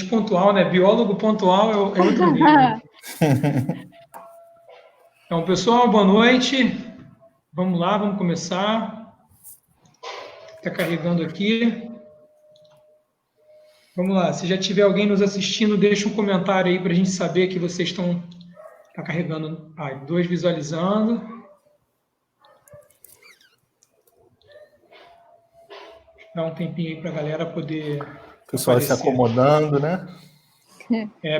pontual, né? Biólogo pontual é outro nível. Então, pessoal, boa noite. Vamos lá, vamos começar. Está carregando aqui. Vamos lá, se já tiver alguém nos assistindo, deixa um comentário aí para a gente saber que vocês estão... Está carregando. 2 visualizando. Dá um tempinho aí para a galera poder... O pessoal se acomodando, né?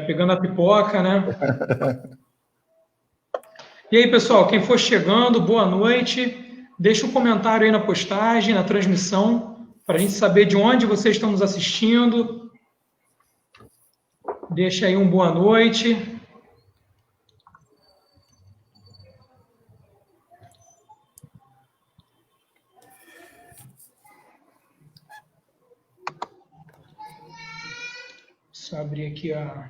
Pegando a pipoca, né? E aí, pessoal, quem for chegando, boa noite. Deixa um comentário aí na postagem, na transmissão, para a gente saber de onde vocês estão nos assistindo. Deixa aí um boa noite. Só abrir aqui a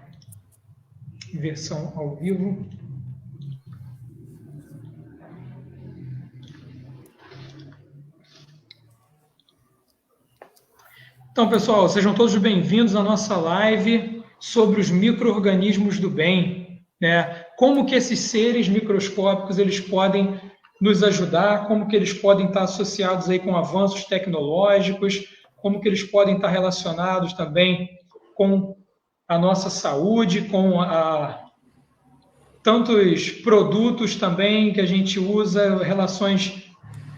versão ao vivo. Então, pessoal, sejam todos bem-vindos à nossa live sobre os micro-organismos do bem, né? Como que esses seres microscópicos eles podem nos ajudar, como que eles podem estar associados aí com avanços tecnológicos, como que eles podem estar relacionados também com a nossa saúde, com tantos produtos também que a gente usa, relações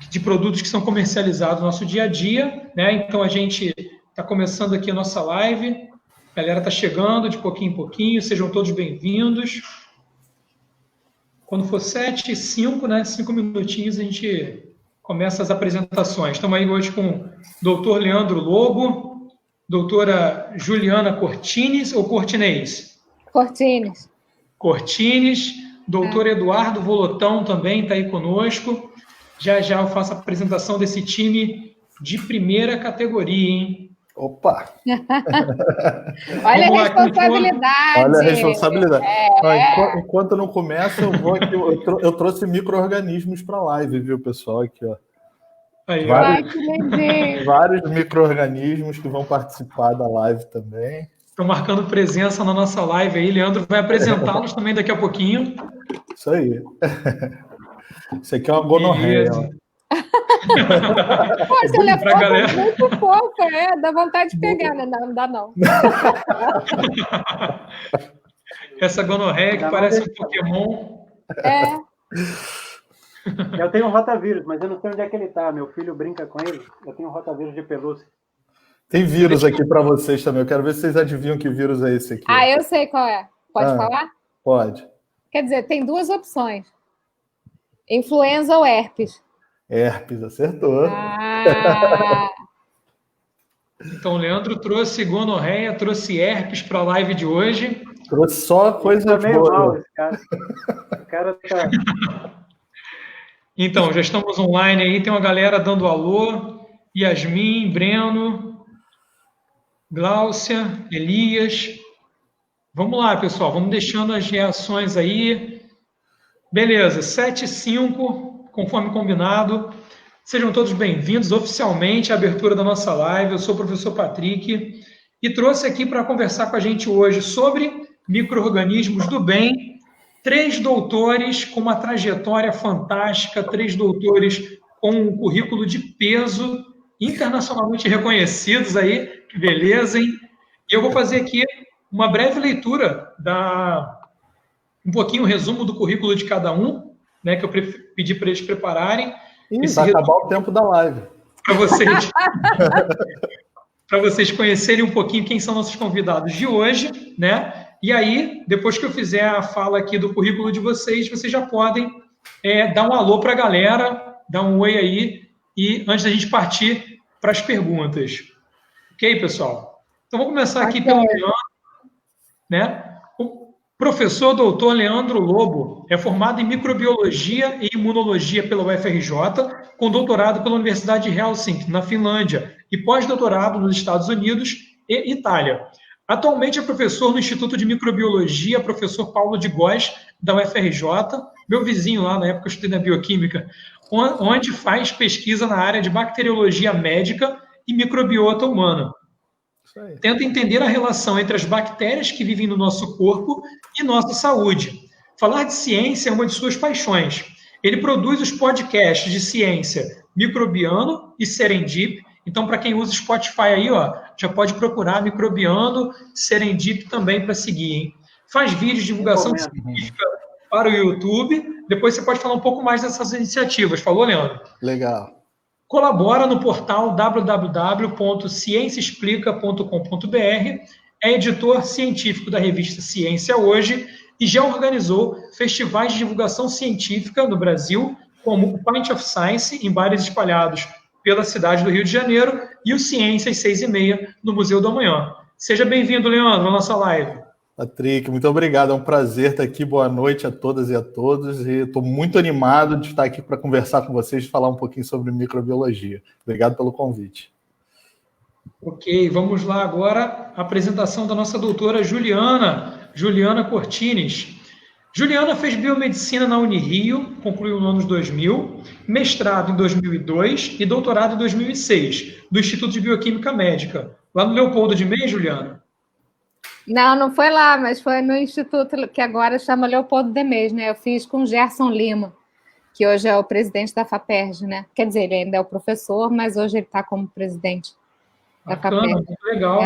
de produtos que são comercializados no nosso dia a dia, né? Então, a gente está começando aqui a nossa live, a galera está chegando de pouquinho em pouquinho, sejam todos bem-vindos. Quando for 7h05, né, 5 minutinhos, a gente começa as apresentações. Estamos aí hoje com o doutor Leandro Lobo, doutora Juliana Cortines, ou Cortinez? Cortines. Cortines, doutor Eduardo Volotão também está aí conosco. Já eu faço a apresentação desse time de primeira categoria, hein? Opa! Olha a responsabilidade. Olha a responsabilidade. Enquanto não começa, eu vou aqui. Eu trouxe micro-organismos para a live, viu, pessoal? Aqui, ó. Aí, vários micro-organismos que vão participar da live também. Estão marcando presença na nossa live aí. Leandro vai apresentá-los também daqui a pouquinho. Isso aí. Isso aqui é uma gonorreia. Poxa, ela é muito fofa, dá vontade de pegar, né? Não dá não. Essa gonorreia que parece um Pokémon. Eu tenho um rotavírus, mas eu não sei onde é que ele está. Meu filho brinca com ele. Eu tenho um rotavírus de pelúcia. Tem vírus aqui para vocês também. Eu quero ver se vocês adivinham que vírus é esse aqui. Eu sei qual é. Pode falar? Pode. Quer dizer, tem 2 opções. Influenza ou herpes? Herpes, acertou. Então, o Leandro trouxe gonorreia, trouxe herpes para a live de hoje. Trouxe só coisa boa. Mal, esse cara. O cara tá... Então, já estamos online aí, tem uma galera dando alô. Yasmin, Breno, Gláucia, Elias. Vamos lá, pessoal, vamos deixando as reações aí. Beleza, 7h05, conforme combinado. Sejam todos bem-vindos oficialmente à abertura da nossa live. Eu sou o professor Patrick e trouxe aqui para conversar com a gente hoje sobre micro-organismos do bem, 3 doutores com uma trajetória fantástica, 3 doutores com um currículo de peso, internacionalmente reconhecidos aí, que beleza, hein? E eu vou fazer aqui uma breve leitura um pouquinho o resumo do currículo de cada um, né, que eu pedi para eles prepararem. Vai acabar o tempo da live. Para vocês conhecerem um pouquinho quem são nossos convidados de hoje, né? E aí, depois que eu fizer a fala aqui do currículo de vocês já podem dar um alô para a galera, dar um oi aí, e antes da gente partir para as perguntas. Ok, pessoal? Então, vamos começar aqui pelo Leandro, né? O professor doutor Leandro Lobo é formado em microbiologia e imunologia pela UFRJ, com doutorado pela Universidade de Helsinki, na Finlândia, e pós-doutorado nos Estados Unidos e Itália. Atualmente é professor no Instituto de Microbiologia, professor Paulo de Góes, da UFRJ, meu vizinho lá, na época eu estudei na Bioquímica, onde faz pesquisa na área de bacteriologia médica e microbiota humana. Tenta entender a relação entre as bactérias que vivem no nosso corpo e nossa saúde. Falar de ciência é uma de suas paixões. Ele produz os podcasts de ciência Microbiano e Serendip. Então, para quem usa Spotify aí, ó, já pode procurar Microbiano, Serendip também para seguir, hein? Faz vídeos de divulgação científica para o YouTube. Depois você pode falar um pouco mais dessas iniciativas. Falou, Leandro? Legal. Colabora no portal www.cienciaexplica.com.br, é editor científico da revista Ciência Hoje e já organizou festivais de divulgação científica no Brasil, como o Pint of Science, em bares espalhados pela cidade do Rio de Janeiro, e o Ciências 6h30, no Museu do Amanhã. Seja bem-vindo, Leandro, à nossa live. Patrick, muito obrigado. É um prazer estar aqui. Boa noite a todas e a todos. E estou muito animado de estar aqui para conversar com vocês e falar um pouquinho sobre microbiologia. Obrigado pelo convite. Ok, vamos lá agora a apresentação da nossa doutora Juliana Cortines. Juliana fez biomedicina na Unirio, concluiu no ano 2000, mestrado em 2002 e doutorado em 2006, do Instituto de Bioquímica Médica. Lá no Leopoldo de Meia, Juliana? Não foi lá, mas foi no instituto que agora chama Leopoldo de Mes, né? Eu fiz com o Gerson Lima, que hoje é o presidente da FAPERJ, né? Quer dizer, ele ainda é o professor, mas hoje ele está como presidente da FAPERJ. Muito legal.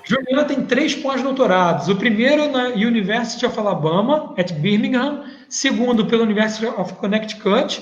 Juliana tem 3 pós-doutorados. O primeiro na University of Alabama, at Birmingham. Segundo, pela University of Connecticut.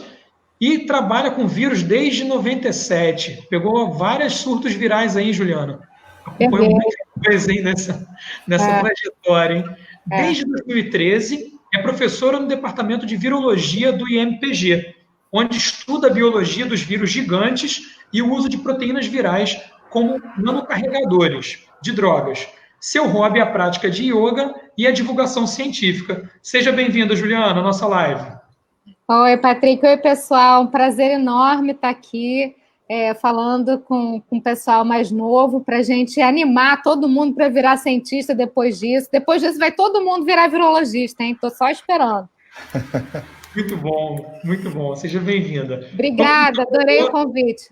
E trabalha com vírus desde 97. Pegou vários surtos virais aí, Juliana. Acompanhou muita coisa aí nessa trajetória, hein? Desde 2013, é professora no Departamento de Virologia do IMPG, onde estuda a biologia dos vírus gigantes e o uso de proteínas virais como nanocarregadores de drogas. Seu hobby é a prática de yoga e a divulgação científica. Seja bem-vinda, Juliana, à nossa live. Oi, Patrick. Oi, pessoal. Um prazer enorme estar aqui falando com o pessoal mais novo para a gente animar todo mundo para virar cientista depois disso. Depois disso vai todo mundo virar virologista, hein? Estou só esperando. Muito bom, muito bom. Seja bem-vinda. Obrigada, adorei o convite.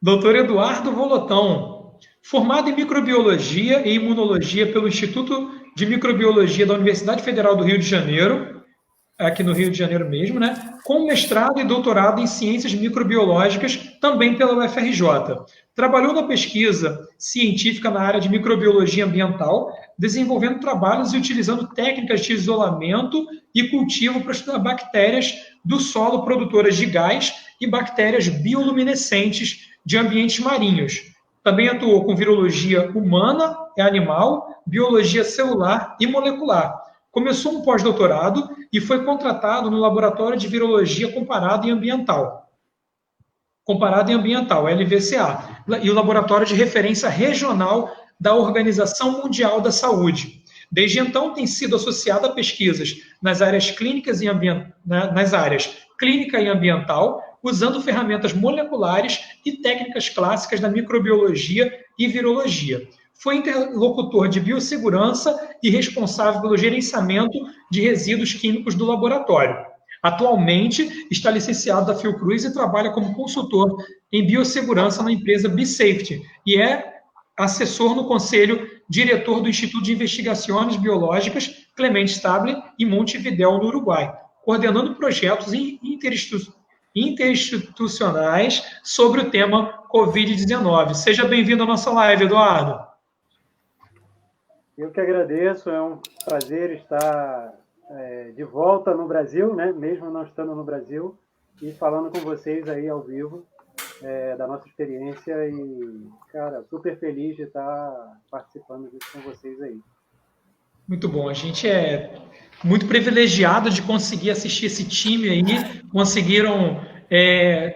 Doutor Eduardo Volotão, formado em microbiologia e imunologia pelo Instituto de Microbiologia da Universidade Federal do Rio de Janeiro, aqui no Rio de Janeiro mesmo, né? Com mestrado e doutorado em ciências microbiológicas, também pela UFRJ. Trabalhou na pesquisa científica na área de microbiologia ambiental, desenvolvendo trabalhos e utilizando técnicas de isolamento e cultivo para estudar bactérias do solo produtoras de gás e bactérias bioluminescentes de ambientes marinhos. Também atuou com virologia humana e animal, biologia celular e molecular. Começou um pós-doutorado e foi contratado no Laboratório de Virologia Comparada e Ambiental, LVCA, e o Laboratório de Referência Regional da Organização Mundial da Saúde. Desde então, tem sido associado a pesquisas nas áreas clínicas e nas áreas clínica e ambiental, usando ferramentas moleculares e técnicas clássicas da microbiologia e virologia. Foi interlocutor de biossegurança e responsável pelo gerenciamento de resíduos químicos do laboratório. Atualmente, está licenciado da Fiocruz e trabalha como consultor em biossegurança na empresa BeSafety e é assessor no conselho diretor do Instituto de Investigações Biológicas Clemente Stable em Montevidéu, no Uruguai, coordenando projetos interinstitucionais sobre o tema Covid-19. Seja bem-vindo à nossa live, Eduardo. Eu que agradeço, é um prazer estar de volta no Brasil, né? Mesmo não estando no Brasil, e falando com vocês aí ao vivo da nossa experiência e, cara, super feliz de estar participando disso com vocês aí. Muito bom, a gente é muito privilegiado de conseguir assistir esse time aí, conseguiram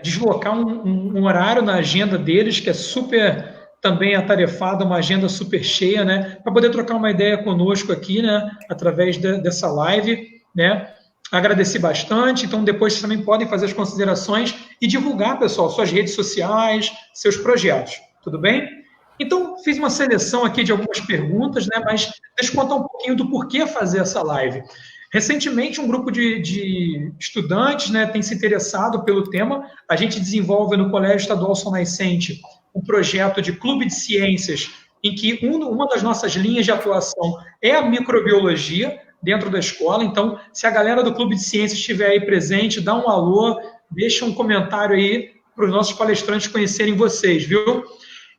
deslocar um horário na agenda deles, que é super também atarefada, uma agenda super cheia, né, para poder trocar uma ideia conosco aqui, né, através dessa live, né, agradeci bastante, então depois vocês também podem fazer as considerações e divulgar, pessoal, suas redes sociais, seus projetos, tudo bem? Então, fiz uma seleção aqui de algumas perguntas, né, mas deixa eu contar um pouquinho do porquê fazer essa live. Recentemente, um grupo de estudantes, né, tem se interessado pelo tema. A gente desenvolve no Colégio Estadual São Nascente um projeto de clube de ciências em que uma das nossas linhas de atuação é a microbiologia dentro da escola. Então, se a galera do Clube de Ciências estiver aí presente, dá um alô, deixa um comentário aí para os nossos palestrantes conhecerem vocês, viu?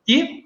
E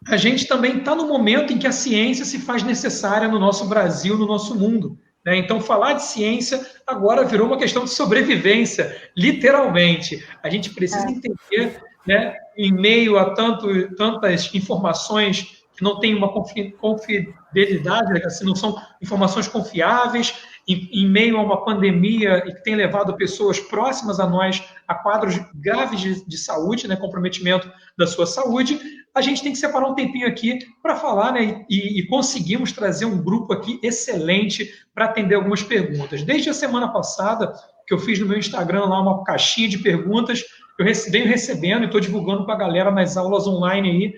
a gente também está no momento em que a ciência se faz necessária no nosso Brasil, no nosso mundo. Né? Então, falar de ciência agora virou uma questão de sobrevivência, literalmente. A gente precisa entender, né, em meio a tantas informações que não têm uma confiabilidade, assim, não são informações confiáveis, em meio a uma pandemia e que tem levado pessoas próximas a nós a quadros graves de saúde, né, comprometimento da sua saúde, a gente tem que separar um tempinho aqui para falar, né, e conseguimos trazer um grupo aqui excelente para atender algumas perguntas. Desde a semana passada, que eu fiz no meu Instagram lá uma caixinha de perguntas, eu venho recebendo e estou divulgando para a galera nas aulas online aí,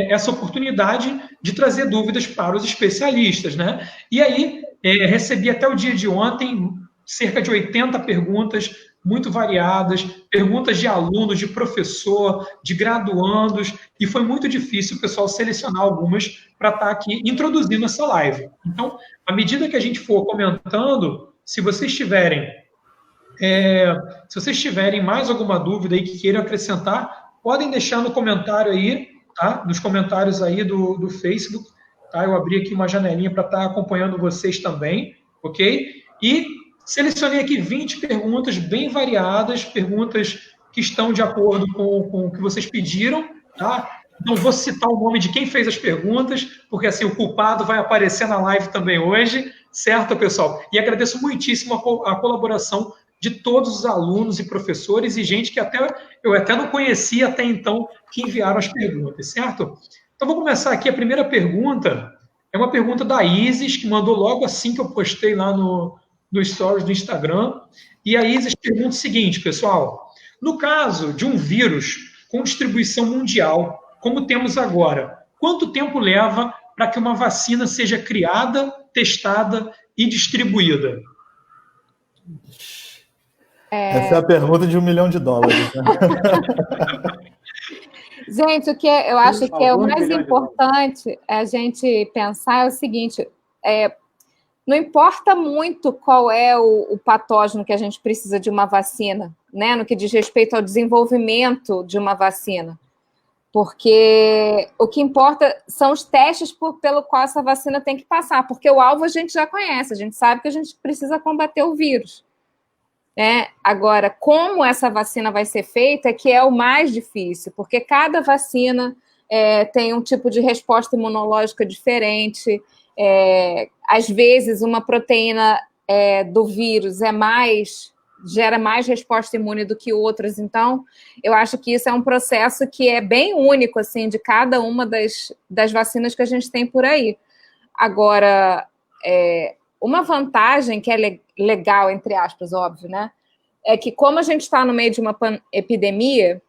essa oportunidade de trazer dúvidas para os especialistas, né? E aí, recebi até o dia de ontem cerca de 80 perguntas muito variadas, perguntas de alunos, de professor, de graduandos, e foi muito difícil o pessoal selecionar algumas para estar aqui introduzindo essa live. Então, à medida que a gente for comentando, se vocês tiverem mais alguma dúvida aí que queiram acrescentar, podem deixar no comentário aí, tá? Nos comentários aí do Facebook, tá? Eu abri aqui uma janelinha para estar acompanhando vocês também, ok? E selecionei aqui 20 perguntas bem variadas, perguntas que estão de acordo com o que vocês pediram, tá? Não vou citar o nome de quem fez as perguntas, porque assim o culpado vai aparecer na live também hoje, certo, pessoal? E agradeço muitíssimo a colaboração de todos os alunos e professores e gente que eu até não conhecia até então que enviaram as perguntas, certo? Então, vou começar aqui. A primeira pergunta é uma pergunta da Isis, que mandou logo assim que eu postei lá no Stories do Instagram. E a Isis pergunta o seguinte, pessoal. No caso de um vírus com distribuição mundial, como temos agora, quanto tempo leva para que uma vacina seja criada, testada e distribuída? Essa é a pergunta de $1 milhão. Né? Gente, o que eu acho que é o mais importante a gente pensar é o seguinte: não importa muito qual é o patógeno que a gente precisa de uma vacina, né, no que diz respeito ao desenvolvimento de uma vacina, porque o que importa são os testes pelo qual essa vacina tem que passar, porque o alvo a gente já conhece, a gente sabe que a gente precisa combater o vírus. Agora, como essa vacina vai ser feita é que é o mais difícil, porque cada vacina tem um tipo de resposta imunológica diferente. Às vezes, uma proteína do vírus gera mais resposta imune do que outras. Então, eu acho que isso é um processo que é bem único, assim, de cada uma das vacinas que a gente tem por aí. Agora, uma vantagem que é legal, entre aspas, óbvio, né? É que como a gente está no meio de uma epidemia,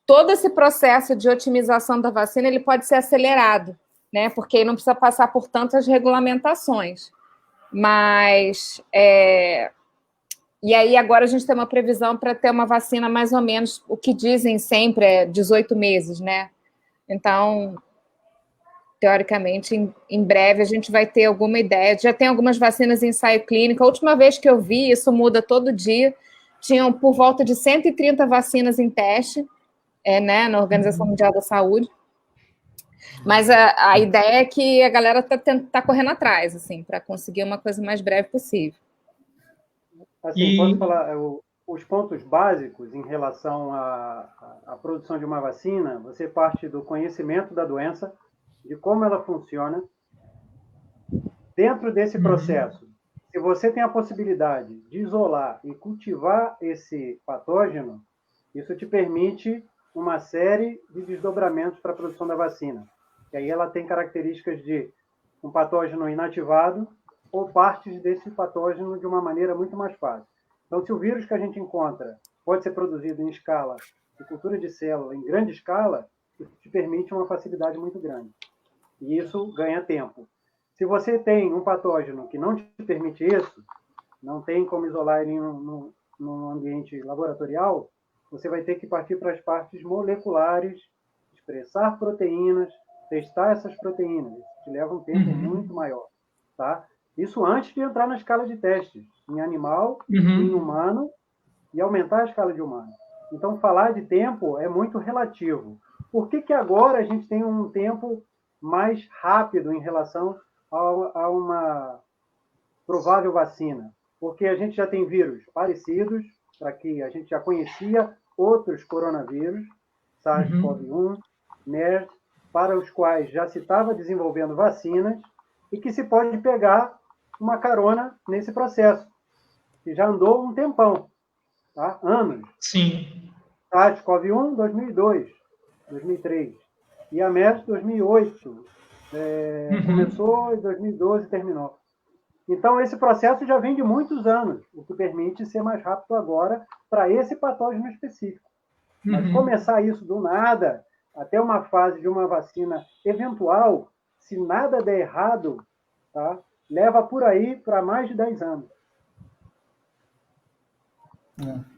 todo esse processo de otimização da vacina ele pode ser acelerado, né? Porque aí não precisa passar por tantas regulamentações. Mas e aí agora a gente tem uma previsão para ter uma vacina mais ou menos, o que dizem sempre é 18 meses, né? Então, teoricamente, em breve a gente vai ter alguma ideia. Já tem algumas vacinas em ensaio clínico. A última vez que eu vi, isso muda todo dia, tinham por volta de 130 vacinas em teste, né, na Organização Mundial da Saúde. Mas a ideia é que a galera tá correndo atrás, assim, para conseguir uma coisa mais breve possível. Assim, posso falar os pontos básicos em relação à produção de uma vacina? Você parte do conhecimento da doença, de como ela funciona. Dentro desse processo, se você tem a possibilidade de isolar e cultivar esse patógeno, isso te permite uma série de desdobramentos para a produção da vacina. E aí ela tem características de um patógeno inativado ou partes desse patógeno de uma maneira muito mais fácil. Então, se o vírus que a gente encontra pode ser produzido em escala de cultura de célula, em grande escala, isso te permite uma facilidade muito grande. E isso ganha tempo. Se você tem um patógeno que não te permite isso, não tem como isolar ele num ambiente laboratorial, você vai ter que partir para as partes moleculares, expressar proteínas, testar essas proteínas, que leva um tempo muito maior, tá? Isso antes de entrar na escala de testes, em animal, em humano, e aumentar a escala de humano. Então, falar de tempo é muito relativo. Por que agora a gente tem um tempo mais rápido em relação a uma provável vacina? Porque a gente já tem vírus parecidos, para que a gente já conhecia outros coronavírus, SARS-CoV-1, MERS, para os quais já se estava desenvolvendo vacinas e que se pode pegar uma carona nesse processo, que já andou um tempão, tá? Anos. Sim. SARS-CoV-1, 2002, 2003. E a MERS, 2008. Começou em 2012 e terminou. Então, esse processo já vem de muitos anos, o que permite ser mais rápido agora para esse patógeno específico. Mas começar isso do nada, até uma fase de uma vacina eventual, se nada der errado, tá? Leva por aí para mais de 10 anos.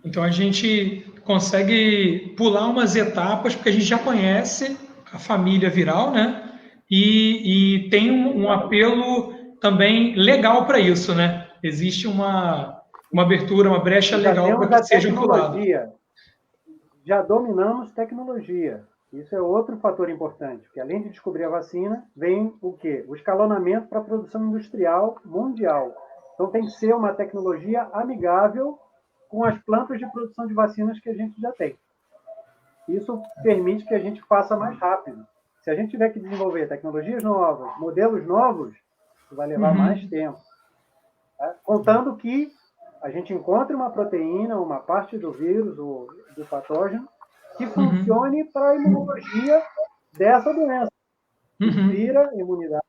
Então a gente consegue pular umas etapas, porque a gente já conhece a família viral, né? E tem um apelo também legal para isso, né? Existe uma abertura, uma brecha legal para que seja pulado. Já dominamos tecnologia. Isso é outro fator importante, porque além de descobrir a vacina, vem o quê? O escalonamento para a produção industrial mundial. Então tem que ser uma tecnologia amigável com as plantas de produção de vacinas que a gente já tem. Isso permite que a gente faça mais rápido. Se a gente tiver que desenvolver tecnologias novas, modelos novos, vai levar mais tempo. Tá? Contando que a gente encontre uma proteína, uma parte do vírus, ou do patógeno, que funcione para a imunologia dessa doença. Vira imunidade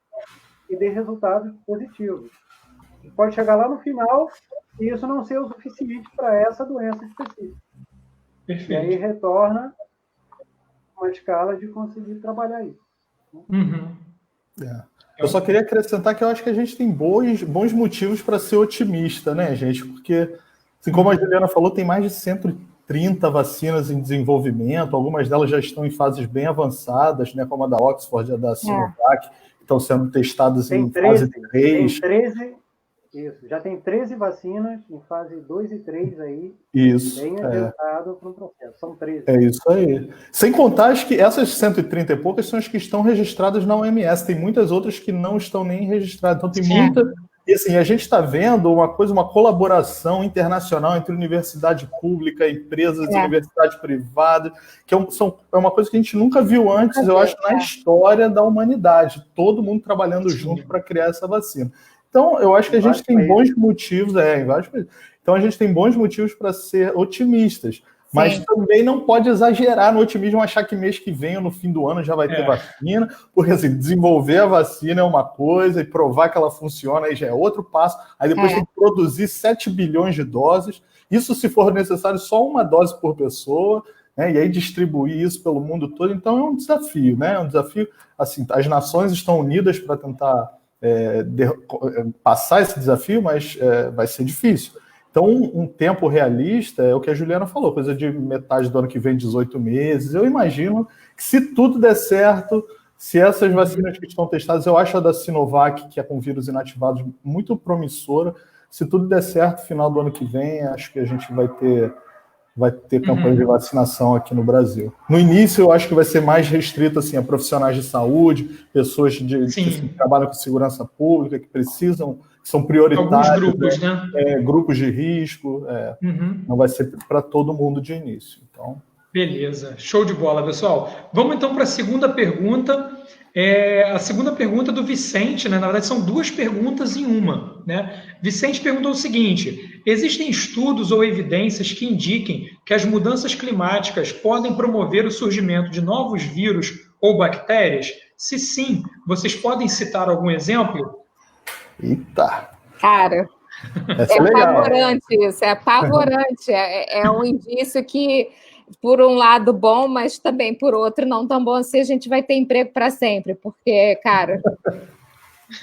e dê resultados positivos. Pode chegar lá no final e isso não ser o suficiente para essa doença específica. Perfeito. E aí retorna uma escala de conseguir trabalhar isso. Eu só queria acrescentar que eu acho que a gente tem bons motivos para ser otimista, né, gente? Porque, assim como a Juliana falou, tem mais de 130 vacinas em desenvolvimento, algumas delas já estão em fases bem avançadas, né, como a da Oxford e a da Sinovac, que estão sendo testadas em fase 3. Já tem 13 vacinas em fase 2 e 3 aí, isso, bem adiantado para o processo. São 13. É isso aí. Sem contar as que essas 130 e poucas são as que estão registradas na OMS. Tem muitas outras que não estão nem registradas. Então tem muita... E assim, a gente está vendo uma colaboração internacional entre universidade pública, empresas, universidade privada, que é uma coisa que a gente nunca viu antes, eu acho, na história da humanidade. Todo mundo trabalhando junto para criar essa vacina. Então, eu acho que a gente tem bons motivos, em vários países. Então, a gente tem bons motivos para ser otimistas. Mas também não pode exagerar no otimismo, achar que mês que vem ou no fim do ano já vai ter vacina, porque assim, desenvolver a vacina é uma coisa e provar que ela funciona aí já é outro passo. Aí depois tem que produzir 7 bilhões de doses. Isso, se for necessário, só uma dose por pessoa, né? E aí distribuir isso pelo mundo todo. Então é um desafio, né? É um desafio, assim, as nações estão unidas para tentar passar esse desafio, mas vai ser difícil. Então, um tempo realista é o que a Juliana falou, coisa de metade do ano que vem, 18 meses. Eu imagino que, se tudo der certo, se essas vacinas que estão testadas, eu acho a da Sinovac, que é com vírus inativados, muito promissora. Se tudo der certo, final do ano que vem, acho que a gente vai ter campanha de vacinação aqui no Brasil. No início, eu acho que vai ser mais restrito assim, a profissionais de saúde, pessoas que trabalham com segurança pública, que precisam, que são prioritários. Alguns grupos, né? Grupos de risco. Não vai ser para todo mundo de início. Então... Beleza, show de bola, pessoal. Vamos então para a segunda pergunta. A segunda pergunta do Vicente, né? Na verdade, são duas perguntas em uma, né? Vicente perguntou o seguinte: existem estudos ou evidências que indiquem que as mudanças climáticas podem promover o surgimento de novos vírus ou bactérias? Se sim, vocês podem citar algum exemplo? Eita! Cara, é apavorante isso, é apavorante. É um indício que, por um lado, bom, mas também, por outro, não tão bom assim, a gente vai ter emprego para sempre, porque, cara,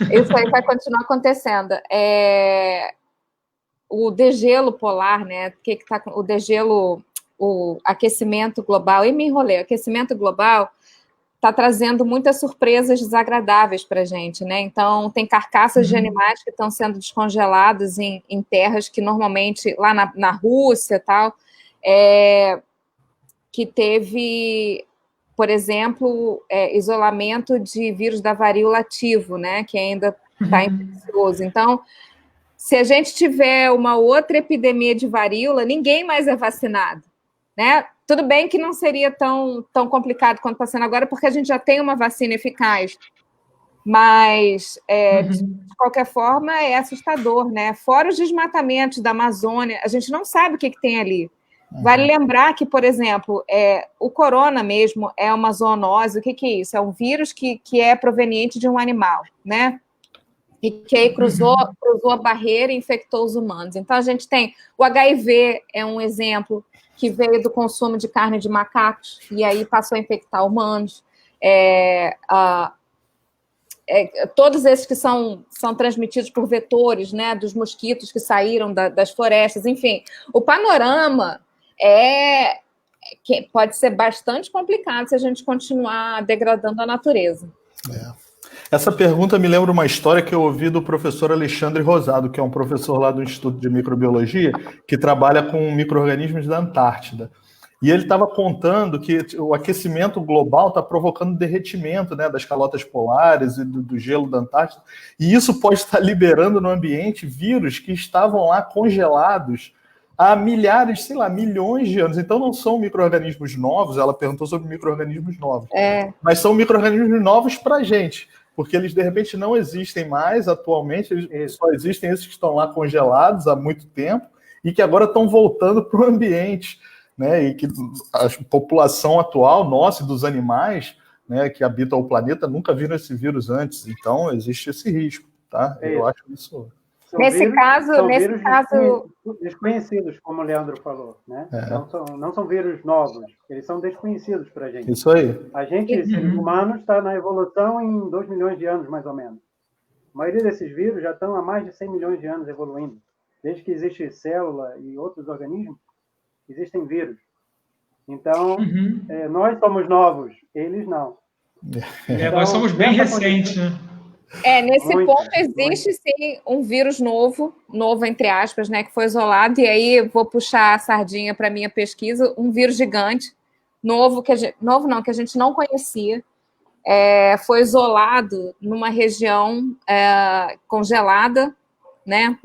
isso aí vai continuar acontecendo. O degelo polar, né? O degelo, o aquecimento global, e me enrolei, o aquecimento global está trazendo muitas surpresas desagradáveis para a gente, né? Então, tem carcaças de animais que estão sendo descongelados em terras que normalmente, lá na Rússia e tal, que teve, por exemplo, isolamento de vírus da varíola ativo, né? Que ainda está infeccioso. Então, se a gente tiver uma outra epidemia de varíola, ninguém mais é vacinado, né? Tudo bem que não seria tão complicado quanto está sendo agora, porque a gente já tem uma vacina eficaz, mas, de qualquer forma, é assustador, né? Fora os desmatamentos da Amazônia, a gente não sabe o que tem ali. Vale lembrar que, por exemplo, o corona mesmo é uma zoonose. O que é isso? É um vírus que é proveniente de um animal, né? E que aí cruzou a barreira e infectou os humanos. Então, a gente tem o HIV, é um exemplo, que veio do consumo de carne de macacos, e aí passou a infectar humanos. Todos esses que são transmitidos por vetores, né, dos mosquitos que saíram das florestas, enfim. O panorama que pode ser bastante complicado se a gente continuar degradando a natureza. Essa pergunta me lembra uma história que eu ouvi do professor Alexandre Rosado, que é um professor lá do Instituto de Microbiologia, que trabalha com micro-organismos da Antártida. E ele estava contando que o aquecimento global está provocando derretimento, né, das calotas polares e do gelo da Antártida, e isso pode estar liberando no ambiente vírus que estavam lá congelados há milhares, sei lá, milhões de anos. Então não são micro-organismos novos, ela perguntou sobre micro-organismos novos, mas são micro-organismos novos para a gente, porque eles de repente não existem mais atualmente, só existem esses que estão lá congelados há muito tempo e que agora estão voltando para o ambiente, né? E que a população atual, nossa e dos animais, né, que habitam o planeta, nunca viram esse vírus antes. Então existe esse risco, tá? Eu acho isso. Nesse caso, desconhecidos, como o Leandro falou, né? Não são vírus novos, eles são desconhecidos para a gente. Isso aí. A gente, seres humanos, está na evolução em 2 milhões de anos, mais ou menos. A maioria desses vírus já estão há mais de 100 milhões de anos evoluindo. Desde que existe célula e outros organismos, existem vírus. Então, nós somos novos, eles não. Então, nós somos bem recentes, né? Nesse ponto existe sim um vírus novo entre aspas, né, que foi isolado, e aí vou puxar a sardinha para a minha pesquisa, um vírus gigante, novo, que a gente não conhecia, foi isolado numa região congelada, né?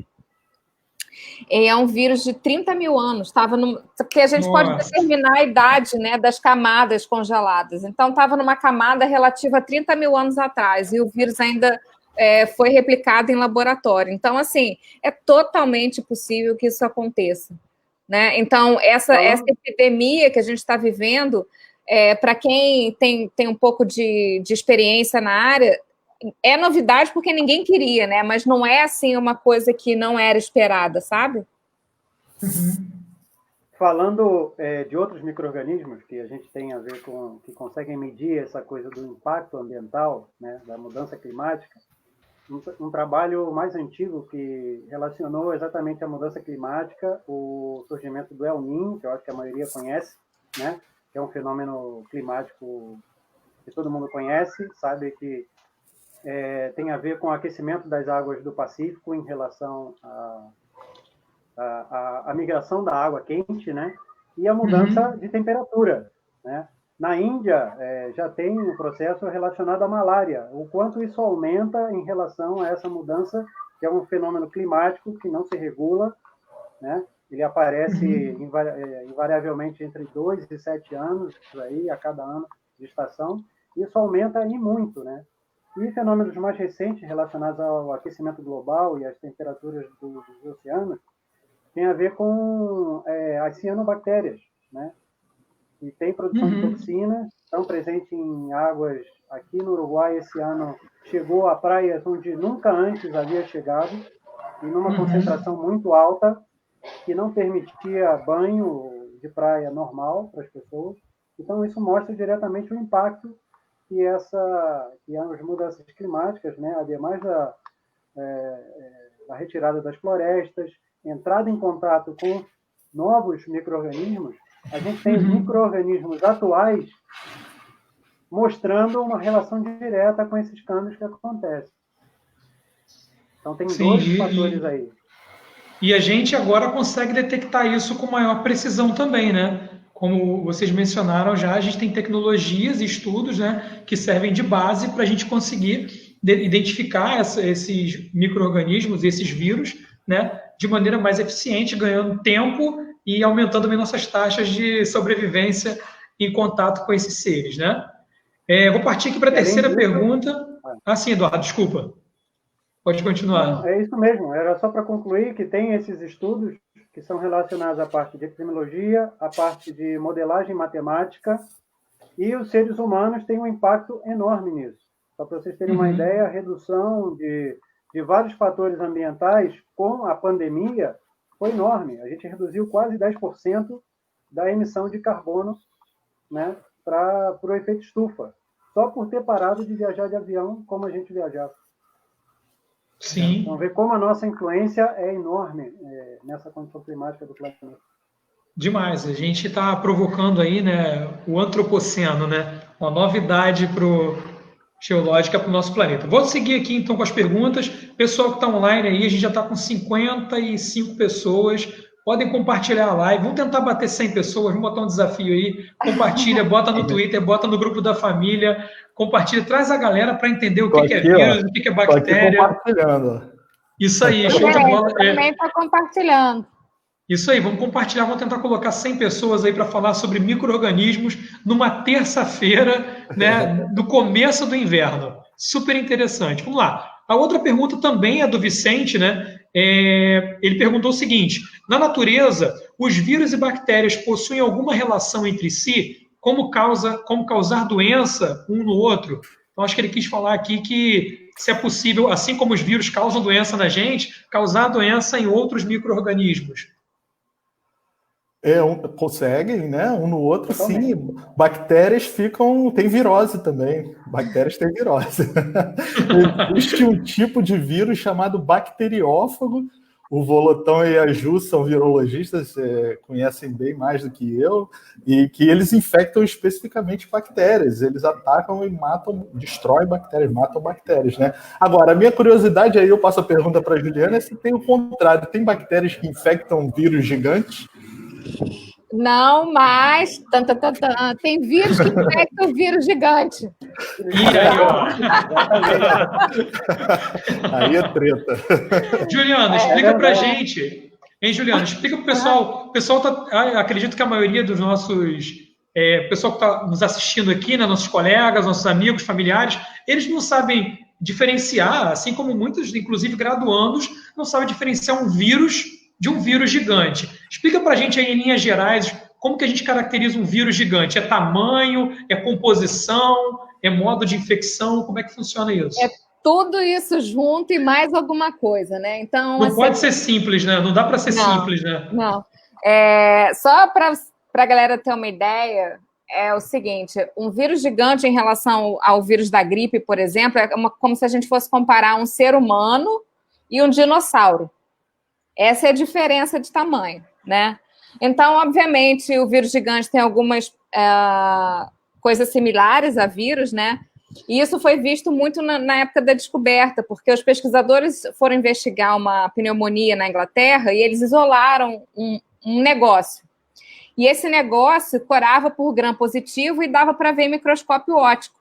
É um vírus de 30 mil anos, porque a gente pode determinar a idade, né, das camadas congeladas. Então, estava numa camada relativa a 30 mil anos atrás, e o vírus ainda foi replicado em laboratório. Então, assim, é totalmente possível que isso aconteça, né? Então, essa epidemia que a gente está vivendo, para quem tem um pouco de experiência na área, é novidade porque ninguém queria, né? Mas não é assim uma coisa que não era esperada, sabe? Falando de outros micro-organismos que a gente tem a ver com, que conseguem medir essa coisa do impacto ambiental, né, da mudança climática, um trabalho mais antigo que relacionou exatamente a mudança climática, o surgimento do El Niño, que eu acho que a maioria conhece, né, que é um fenômeno climático que todo mundo conhece, sabe que tem a ver com o aquecimento das águas do Pacífico em relação à migração da água quente, né? E a mudança de temperatura, né? Na Índia, já tem um processo relacionado à malária, o quanto isso aumenta em relação a essa mudança, que é um fenômeno climático que não se regula, né? Ele aparece invariavelmente entre 2 e 7 anos, aí, a cada ano de estação, e isso aumenta e muito, né? E fenômenos mais recentes relacionados ao aquecimento global e às temperaturas dos oceanos tem a ver com as cianobactérias, né? E tem produção de toxinas, estão presentes em águas aqui no Uruguai. Esse ano chegou a praias onde nunca antes havia chegado, e numa concentração muito alta, que não permitia banho de praia normal para as pessoas. Então, isso mostra diretamente o impacto que as mudanças climáticas, né, ademais da retirada das florestas, entrada em contato com novos micro-organismos, a gente tem os micro-organismos atuais mostrando uma relação direta com esses câmbios que acontecem. Então, tem Sim, dois fatores aí. E a gente agora consegue detectar isso com maior precisão também, né? Como vocês mencionaram já, a gente tem tecnologias e estudos, né, que servem de base para a gente conseguir identificar esses micro-organismos, esses vírus, né, de maneira mais eficiente, ganhando tempo e aumentando também nossas taxas de sobrevivência em contato com esses seres, né? Vou partir aqui para a terceira pergunta. Ah, sim, Eduardo, desculpa. Pode continuar. Não, é isso mesmo. Era só para concluir que tem esses estudos que são relacionados à parte de epidemiologia, à parte de modelagem matemática, e os seres humanos têm um impacto enorme nisso. Só para vocês terem uma ideia, a redução de vários fatores ambientais com a pandemia foi enorme. A gente reduziu quase 10% da emissão de carbono, né, para o efeito estufa, só por ter parado de viajar de avião como a gente viajava. Sim. Então, ver como a nossa influência é enorme nessa condição climática do planeta. Demais. A gente está provocando aí, né, o antropoceno, né, uma novidade geológica para o nosso planeta. Vou seguir aqui, então, com as perguntas. Pessoal que está online aí, a gente já está com 55 pessoas. Podem compartilhar a live. Vamos tentar bater 100 pessoas. Vamos botar um desafio aí. Compartilha, bota no Twitter, bota no grupo da família. Compartilha, traz a galera para entender o que é vírus, o que é bactéria. Tô aqui compartilhando. Isso aí, show de bola. Também está compartilhando. Isso aí, vamos compartilhar, vamos tentar colocar 100 pessoas aí para falar sobre micro-organismos numa terça-feira, né, no começo do inverno. Super interessante. Vamos lá. A outra pergunta também é do Vicente, né? Ele perguntou o seguinte: na natureza, os vírus e bactérias possuem alguma relação entre si? Como causar doença um no outro? Então, acho que ele quis falar aqui que se é possível, assim como os vírus causam doença na gente, causar doença em outros micro-organismos. Conseguem, né? Um no outro, sim. Bactérias tem virose também. Bactérias têm virose. Existe um tipo de vírus chamado bacteriófago. O Volotão e a Ju são virologistas, conhecem bem mais do que eu, e que eles infectam especificamente bactérias. Eles atacam e matam, destroem bactérias, matam bactérias, né? Agora, a minha curiosidade, aí eu passo a pergunta para a Juliana, é se tem o contrário. Tem bactérias que infectam vírus gigantes? Não, mas tem vírus que infectam o vírus gigante. E aí, ó. Aí é treta. Juliana, explica pra gente. Hein, Juliana? Explica pro pessoal. O pessoal acredito que a maioria dos nossos. Pessoal que está nos assistindo aqui, né, nossos colegas, nossos amigos, familiares, eles não sabem diferenciar, assim como muitos, inclusive graduandos, não sabem diferenciar um vírus de um vírus gigante. Explica para a gente aí, em linhas gerais, como que a gente caracteriza um vírus gigante? É tamanho? É composição? É modo de infecção? Como é que funciona isso? É tudo isso junto e mais alguma coisa, né? Então, não pode ser simples, né? Não dá para ser simples, né? Não. Só para a galera ter uma ideia, é o seguinte, um vírus gigante em relação ao vírus da gripe, por exemplo, é como se a gente fosse comparar um ser humano e um dinossauro. Essa é a diferença de tamanho, né? Então, obviamente, o vírus gigante tem algumas coisas similares a vírus, né? E isso foi visto muito na época da descoberta, porque os pesquisadores foram investigar uma pneumonia na Inglaterra e eles isolaram um negócio. E esse negócio corava por gram positivo e dava para ver em microscópio óptico.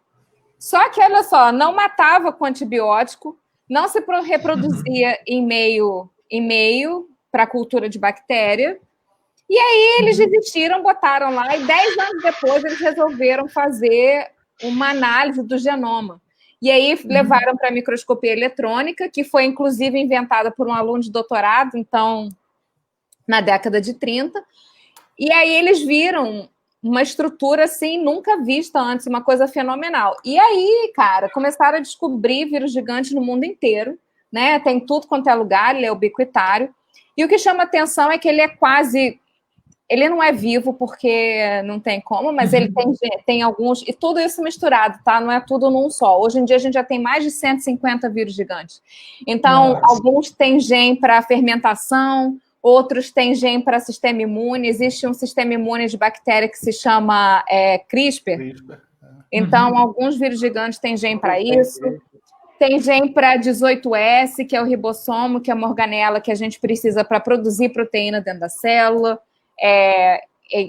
Só que, olha só, não matava com antibiótico, não se reproduzia em meio para a cultura de bactéria. E aí eles desistiram, botaram lá, e 10 anos depois eles resolveram fazer uma análise do genoma. E aí levaram para a microscopia eletrônica, que foi inclusive inventada por um aluno de doutorado, então, na década de 30. E aí eles viram uma estrutura assim, nunca vista antes, uma coisa fenomenal. E aí, cara, começaram a descobrir vírus gigantes no mundo inteiro, né? Tem tudo quanto é lugar, ele é ubiquitário. E o que chama atenção é que ele é quase... Ele não é vivo porque não tem como, mas ele tem alguns... E tudo isso misturado, tá? Não é tudo num só. Hoje em dia a gente já tem mais de 150 vírus gigantes. Então, alguns têm gene para fermentação, outros têm gene para sistema imune. Existe um sistema imune de bactéria que se chama CRISPR. Então, alguns vírus gigantes têm gene para isso. Tem gene para 18S, que é o ribossomo, que é uma organela que a gente precisa para produzir proteína dentro da célula.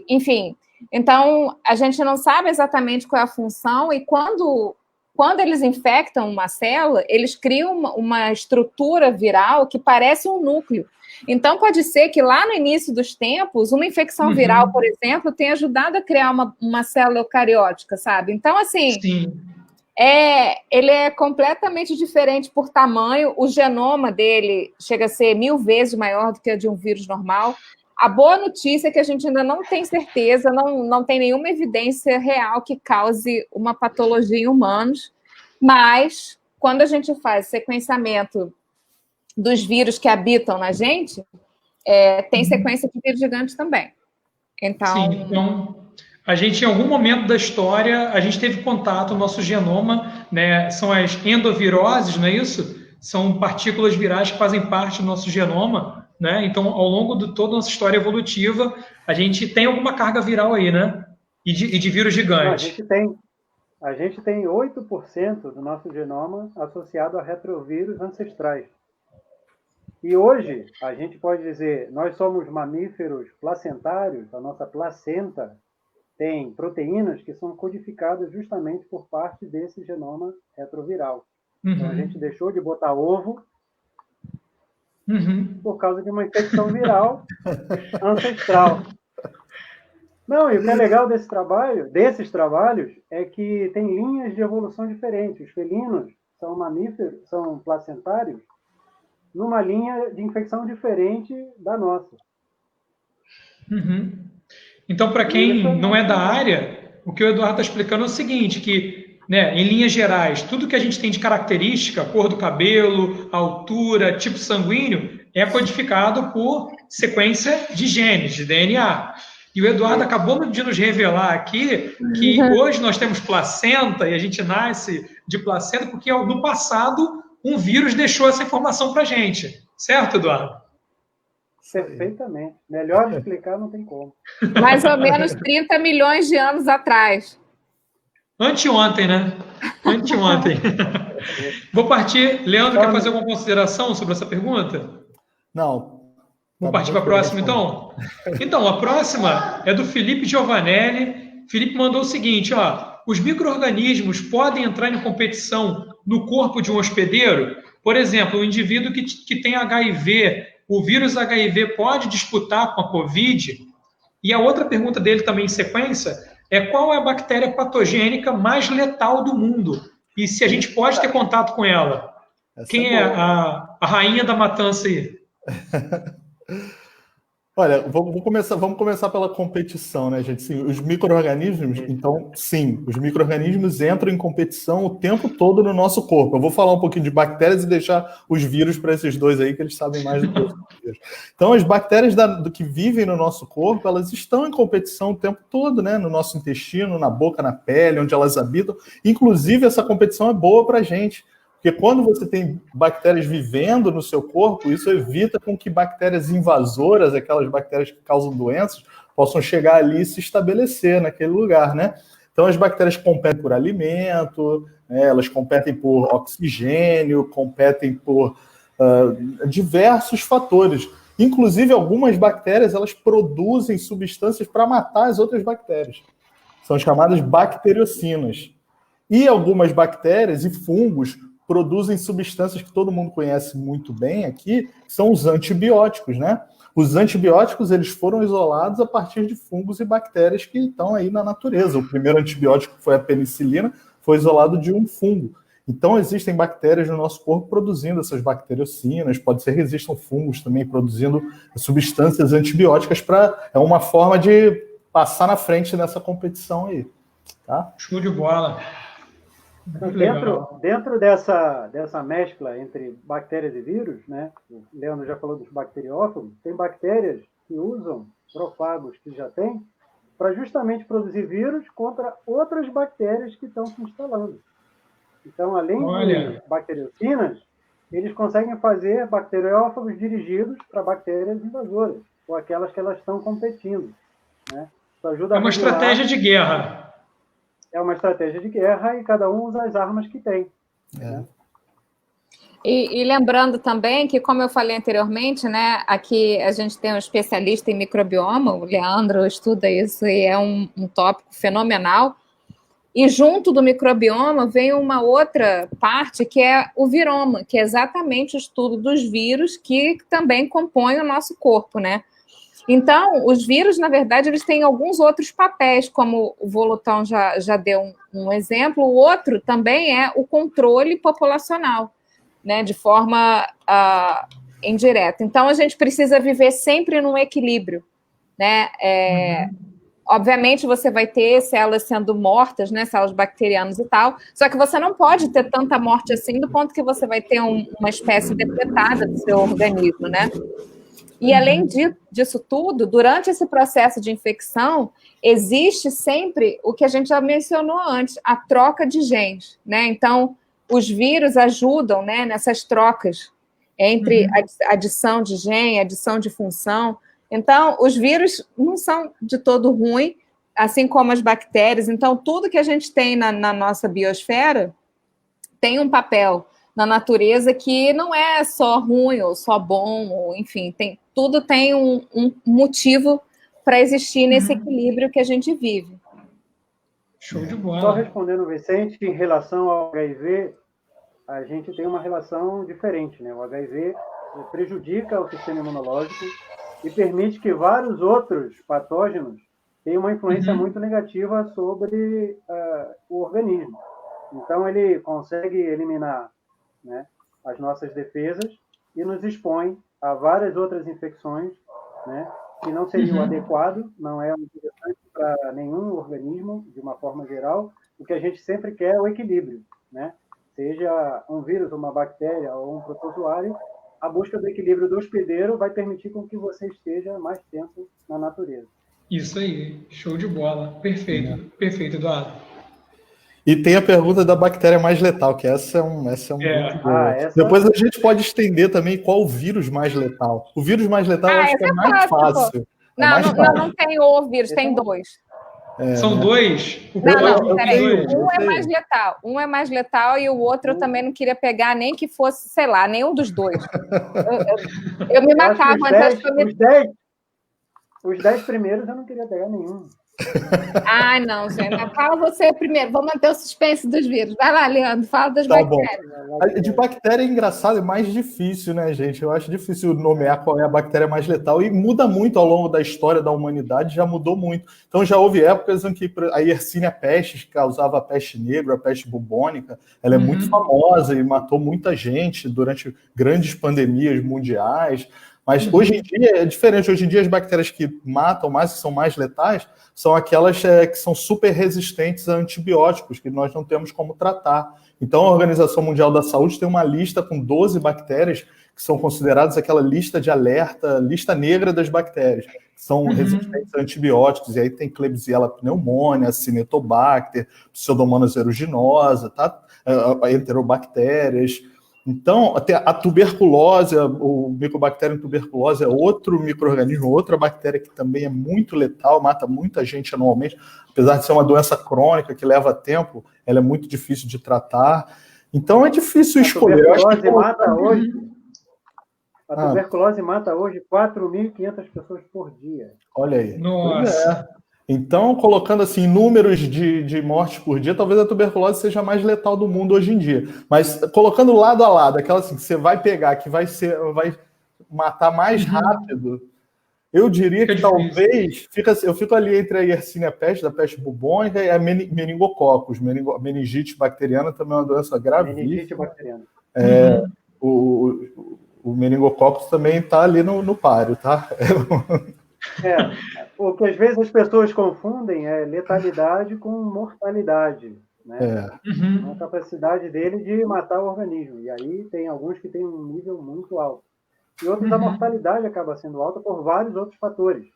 Enfim, então a gente não sabe exatamente qual é a função, e quando eles infectam uma célula, eles criam uma estrutura viral que parece um núcleo. Então, pode ser que lá no início dos tempos, uma infecção viral, por exemplo, tenha ajudado a criar uma célula eucariótica, sabe? Então, assim, ele é completamente diferente por tamanho. O genoma dele chega a ser 1000 vezes maior do que o de um vírus normal. A boa notícia é que a gente ainda não tem certeza, não tem nenhuma evidência real que cause uma patologia em humanos, mas quando a gente faz sequenciamento dos vírus que habitam na gente, tem sequência de vírus gigantes também. Então, a gente, em algum momento da história, a gente teve contato, o nosso genoma, né, são as endoviroses, não é isso? São partículas virais que fazem parte do nosso genoma, né? Então, ao longo de toda a nossa história evolutiva, a gente tem alguma carga viral aí, né? E de vírus gigantes. A gente tem 8% do nosso genoma associado a retrovírus ancestrais. E hoje, a gente pode dizer, nós somos mamíferos placentários, a nossa placenta tem proteínas que são codificadas justamente por parte desse genoma retroviral. Então, a gente deixou de botar ovo por causa de uma infecção viral ancestral. Não, e o que é legal desses trabalhos, é que tem linhas de evolução diferentes. Os felinos são mamíferos, são placentários, numa linha de infecção diferente da nossa. Então, para quem não é da área, o que o Eduardo está explicando é o seguinte, que, né, em linhas gerais, tudo que a gente tem de característica, cor do cabelo, altura, tipo sanguíneo, é codificado por sequência de genes, de DNA. E o Eduardo acabou de nos revelar aqui que hoje nós temos placenta e a gente nasce de placenta porque no passado um vírus deixou essa informação para a gente. Certo, Eduardo? Perfeitamente. Melhor explicar não tem como. Mais ou menos 30 milhões de anos atrás. Anteontem, né? Anteontem. Vou partir. Leandro, quer fazer alguma consideração sobre essa pergunta? Não. Vamos partir para a próxima, então? Então, a próxima é do Felipe Giovanelli. Felipe mandou o seguinte, os micro-organismos podem entrar em competição no corpo de um hospedeiro? Por exemplo, um indivíduo que tem HIV, o vírus HIV pode disputar com a COVID? E a outra pergunta dele também em sequência é qual é a bactéria patogênica mais letal do mundo? E se a gente pode ter contato com ela? Quem é a rainha da matança aí? Olha, vamos começar pela competição, né, gente? Sim, os micro-organismos, então, sim, os micro-organismos entram em competição o tempo todo no nosso corpo. Eu vou falar um pouquinho de bactérias e deixar os vírus para esses dois aí, que eles sabem mais do que os vírus. Então, as bactérias do que vivem no nosso corpo, elas estão em competição o tempo todo, né? No nosso intestino, na boca, na pele, onde elas habitam. Inclusive, essa competição é boa para a gente. Porque quando você tem bactérias vivendo no seu corpo, isso evita com que bactérias invasoras, aquelas bactérias que causam doenças, possam chegar ali e se estabelecer naquele lugar, né? Então, as bactérias competem por alimento, né? Elas competem por oxigênio, competem por diversos fatores. Inclusive, algumas bactérias, elas produzem substâncias para matar as outras bactérias. São chamadas bacteriocinas. E algumas bactérias e fungos produzem substâncias que todo mundo conhece muito bem aqui, que são os antibióticos, né? Os antibióticos, eles foram isolados a partir de fungos e bactérias que estão aí na natureza. O primeiro antibiótico, que foi a penicilina, foi isolado de um fungo. Então, existem bactérias no nosso corpo produzindo essas bacteriocinas, pode ser que existam fungos também produzindo substâncias antibióticas é uma forma de passar na frente nessa competição aí, tá? Show de bola. Dentro dessa mescla entre bactérias e vírus, né? O Leandro já falou dos bacteriófagos, tem bactérias que usam profagos que já tem para justamente produzir vírus contra outras bactérias que estão se instalando. Então, além de bacteriocinas, eles conseguem fazer bacteriófagos dirigidos para bactérias invasoras, ou aquelas que elas estão competindo, né? Isso ajuda uma estratégia de guerra. é uma estratégia de guerra e cada um usa as armas que tem. Né? E lembrando também que, como eu falei anteriormente, né, aqui a gente tem um especialista em microbioma, o Leandro estuda isso e é um tópico fenomenal. E junto do microbioma vem uma outra parte que é o viroma, que é exatamente o estudo dos vírus que também compõem o nosso corpo, né? Então, os vírus, na verdade, eles têm alguns outros papéis, como o Volutão já deu um exemplo. O outro também é o controle populacional, né, de forma indireta. Então, a gente precisa viver sempre num equilíbrio, né? Obviamente, você vai ter células sendo mortas, né, células bacterianas e tal, só que você não pode ter tanta morte assim, do ponto que você vai ter uma espécie depletada do seu organismo, né? E, além disso tudo, durante esse processo de infecção, existe sempre o que a gente já mencionou antes, a troca de genes, né? Então, os vírus ajudam, né, nessas trocas entre adição de gene, adição de função. Então, os vírus não são de todo ruim, assim como as bactérias. Então, tudo que a gente tem na nossa biosfera tem um papel na natureza que não é só ruim ou só bom, ou, enfim, tudo tem um motivo para existir nesse equilíbrio que a gente vive. Show de bola. Só respondendo o Vicente, em relação ao HIV, a gente tem uma relação diferente, né? O HIV prejudica o sistema imunológico e permite que vários outros patógenos tenham uma influência muito negativa sobre o organismo. Então, ele consegue eliminar, né, as nossas defesas e nos expõe a várias outras infecções, né, que não seriam adequado, não é interessante para nenhum organismo, de uma forma geral. O que a gente sempre quer é o equilíbrio, né? Seja um vírus, uma bactéria ou um protozoário, a busca do equilíbrio do hospedeiro vai permitir com que você esteja mais tempo na natureza. Isso aí, show de bola. Perfeito, perfeito, Eduardo. E tem a pergunta da bactéria mais letal, que essa é muito boa. Depois a gente pode estender também qual o vírus mais letal. O vírus mais letal eu acho que é mais fácil. Não tem o vírus, tem dois. São dois? Peraí. Um é mais letal. Um é mais letal e o outro eu também não queria pegar nem que fosse, sei lá, nenhum dos dois. Eu me matava antes. Os 10 primeiros eu não queria pegar nenhum. Ah, não, gente. Fala você primeiro. Vamos manter o suspense dos vírus. Vai lá, Leandro. Fala das bactérias. Bom. De bactéria é engraçado, é mais difícil, né, gente? Eu acho difícil nomear qual é a bactéria mais letal e muda muito ao longo da história da humanidade, já mudou muito. Então já houve épocas em que a Yersinia pestis, que causava a peste negra, a peste bubônica, ela é muito famosa e matou muita gente durante grandes pandemias mundiais. Mas hoje em dia é diferente. Hoje em dia as bactérias que matam mais, que são mais letais, são aquelas que são super resistentes a antibióticos, que nós não temos como tratar. Então a Organização Mundial da Saúde tem uma lista com 12 bactérias que são consideradas aquela lista de alerta, lista negra das bactérias, que são resistentes a antibióticos. E aí tem Klebsiella pneumoniae, Cinetobacter, Pseudomonas aeruginosa, tá? Enterobactérias. Então, até a tuberculose, o Mycobacterium tuberculose é outro micro-organismo, outra bactéria que também é muito letal, mata muita gente anualmente. Apesar de ser uma doença crônica que leva tempo, ela é muito difícil de tratar. Então, é difícil escolher. A tuberculose mata hoje 4.500 pessoas por dia. Olha aí. Nossa. Então, colocando assim números de mortes por dia, talvez a tuberculose seja a mais letal do mundo hoje em dia. Mas colocando lado a lado, aquela assim que você vai pegar, que vai matar mais rápido, eu diria que talvez eu fico ali entre a Yersinia pestis, da peste bubônica, e a meningococcus. Meningite bacteriana também é uma doença gravíssima. Meningite bacteriana. O meningococcus também está ali no páreo, tá? O que às vezes as pessoas confundem é letalidade com mortalidade, né? A capacidade dele de matar o organismo. E aí tem alguns que têm um nível muito alto. E outros a mortalidade acaba sendo alta por vários outros fatores.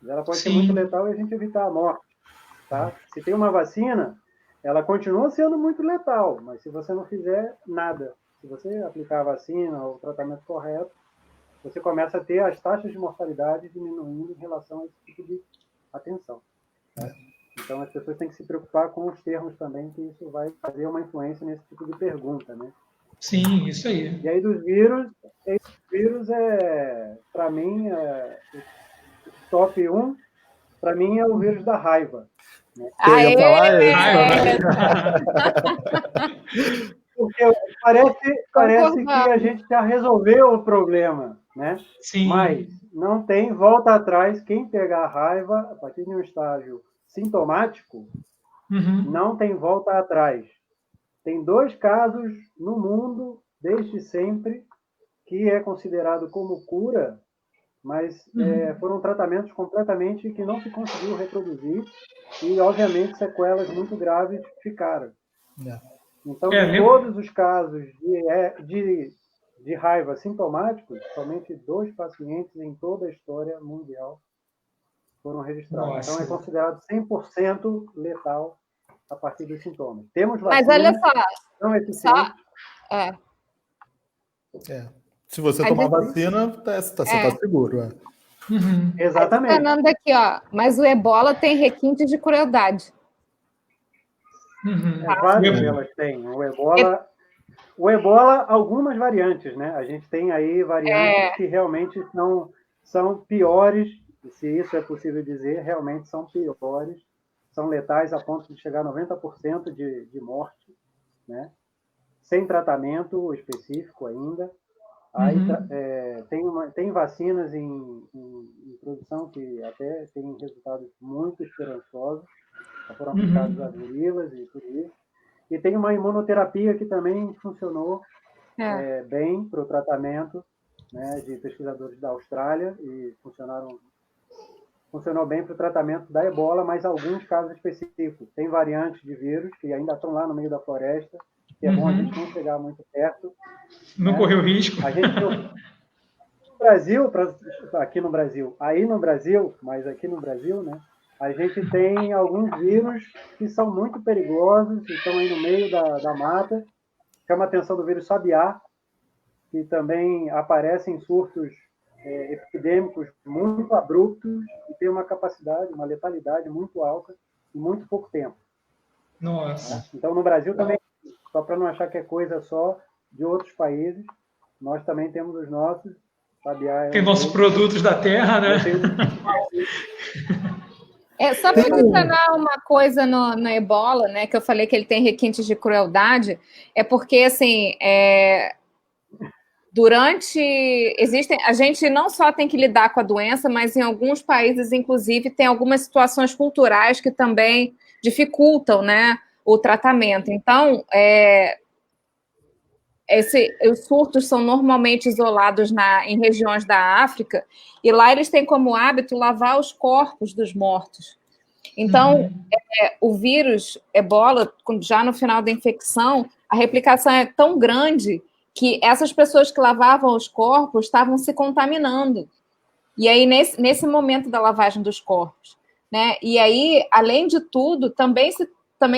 Ela pode ser muito letal e a gente evitar a morte. Tá? Se tem uma vacina, ela continua sendo muito letal, mas se você não fizer nada, se você aplicar a vacina ou o tratamento correto, você começa a ter as taxas de mortalidade diminuindo em relação a esse tipo de atenção. Tá? Então, as pessoas têm que se preocupar com os termos também, que isso vai fazer uma influência nesse tipo de pergunta, né? Sim, isso aí. E aí, dos vírus, para mim, top 1, para mim, é o vírus da raiva. Né? Eu ia falar Porque parece que a gente já resolveu o problema, né? Sim. Mas não tem volta atrás. Quem pegar a raiva, a partir de um estágio sintomático, não tem volta atrás. Tem 2 casos no mundo, desde sempre, que é considerado como cura, mas foram tratamentos completamente que não se conseguiu reproduzir e, obviamente, sequelas muito graves ficaram. Então, em todos os casos de raiva sintomáticos, somente 2 pacientes em toda a história mundial foram registrados. Nossa. Então, é considerado 100% letal a partir dos sintomas. Temos vacinas, mas olha só, não eficientes. Se você tomar vacina, você está seguro. Exatamente. Fernando aqui, ó. Mas o ebola tem requintes de crueldade. Várias delas têm. O ebola, algumas variantes, né? A gente tem aí variantes que realmente são piores, se isso é possível dizer, realmente são piores, são letais a ponto de chegar a 90% de morte, né? Sem tratamento específico ainda. Aí, tem vacinas em produção que até têm resultados muito esperançosos, foram aplicados a gorilas e tudo isso. E tem uma imunoterapia que também funcionou bem para o tratamento, né, de pesquisadores da Austrália, e funcionou bem para o tratamento da ebola, mas alguns casos específicos. Tem variantes de vírus que ainda estão lá no meio da floresta, que é bom a gente não chegar muito perto. Não correr o risco. A gente aqui no Brasil, mas aqui no Brasil, né, a gente tem alguns vírus que são muito perigosos, que estão aí no meio da mata. Chama a atenção do vírus sabiá, que também aparece em surtos epidêmicos muito abruptos e tem uma capacidade, uma letalidade muito alta em muito pouco tempo. Nossa. Então, no Brasil também, só para não achar que é coisa só de outros países, nós também temos os nossos. Sabiá tem nossos produtos da terra, né? Só para mencionar uma coisa no ebola, né, que eu falei que ele tem requintes de crueldade, é porque, assim, a gente não só tem que lidar com a doença, mas em alguns países, inclusive, tem algumas situações culturais que também dificultam, né, o tratamento. Então, os surtos são normalmente isolados em regiões da África, e lá eles têm como hábito lavar os corpos dos mortos. Então, o vírus ebola, já no final da infecção, a replicação é tão grande que essas pessoas que lavavam os corpos estavam se contaminando. E aí, nesse momento da lavagem dos corpos, né? E aí, além de tudo, também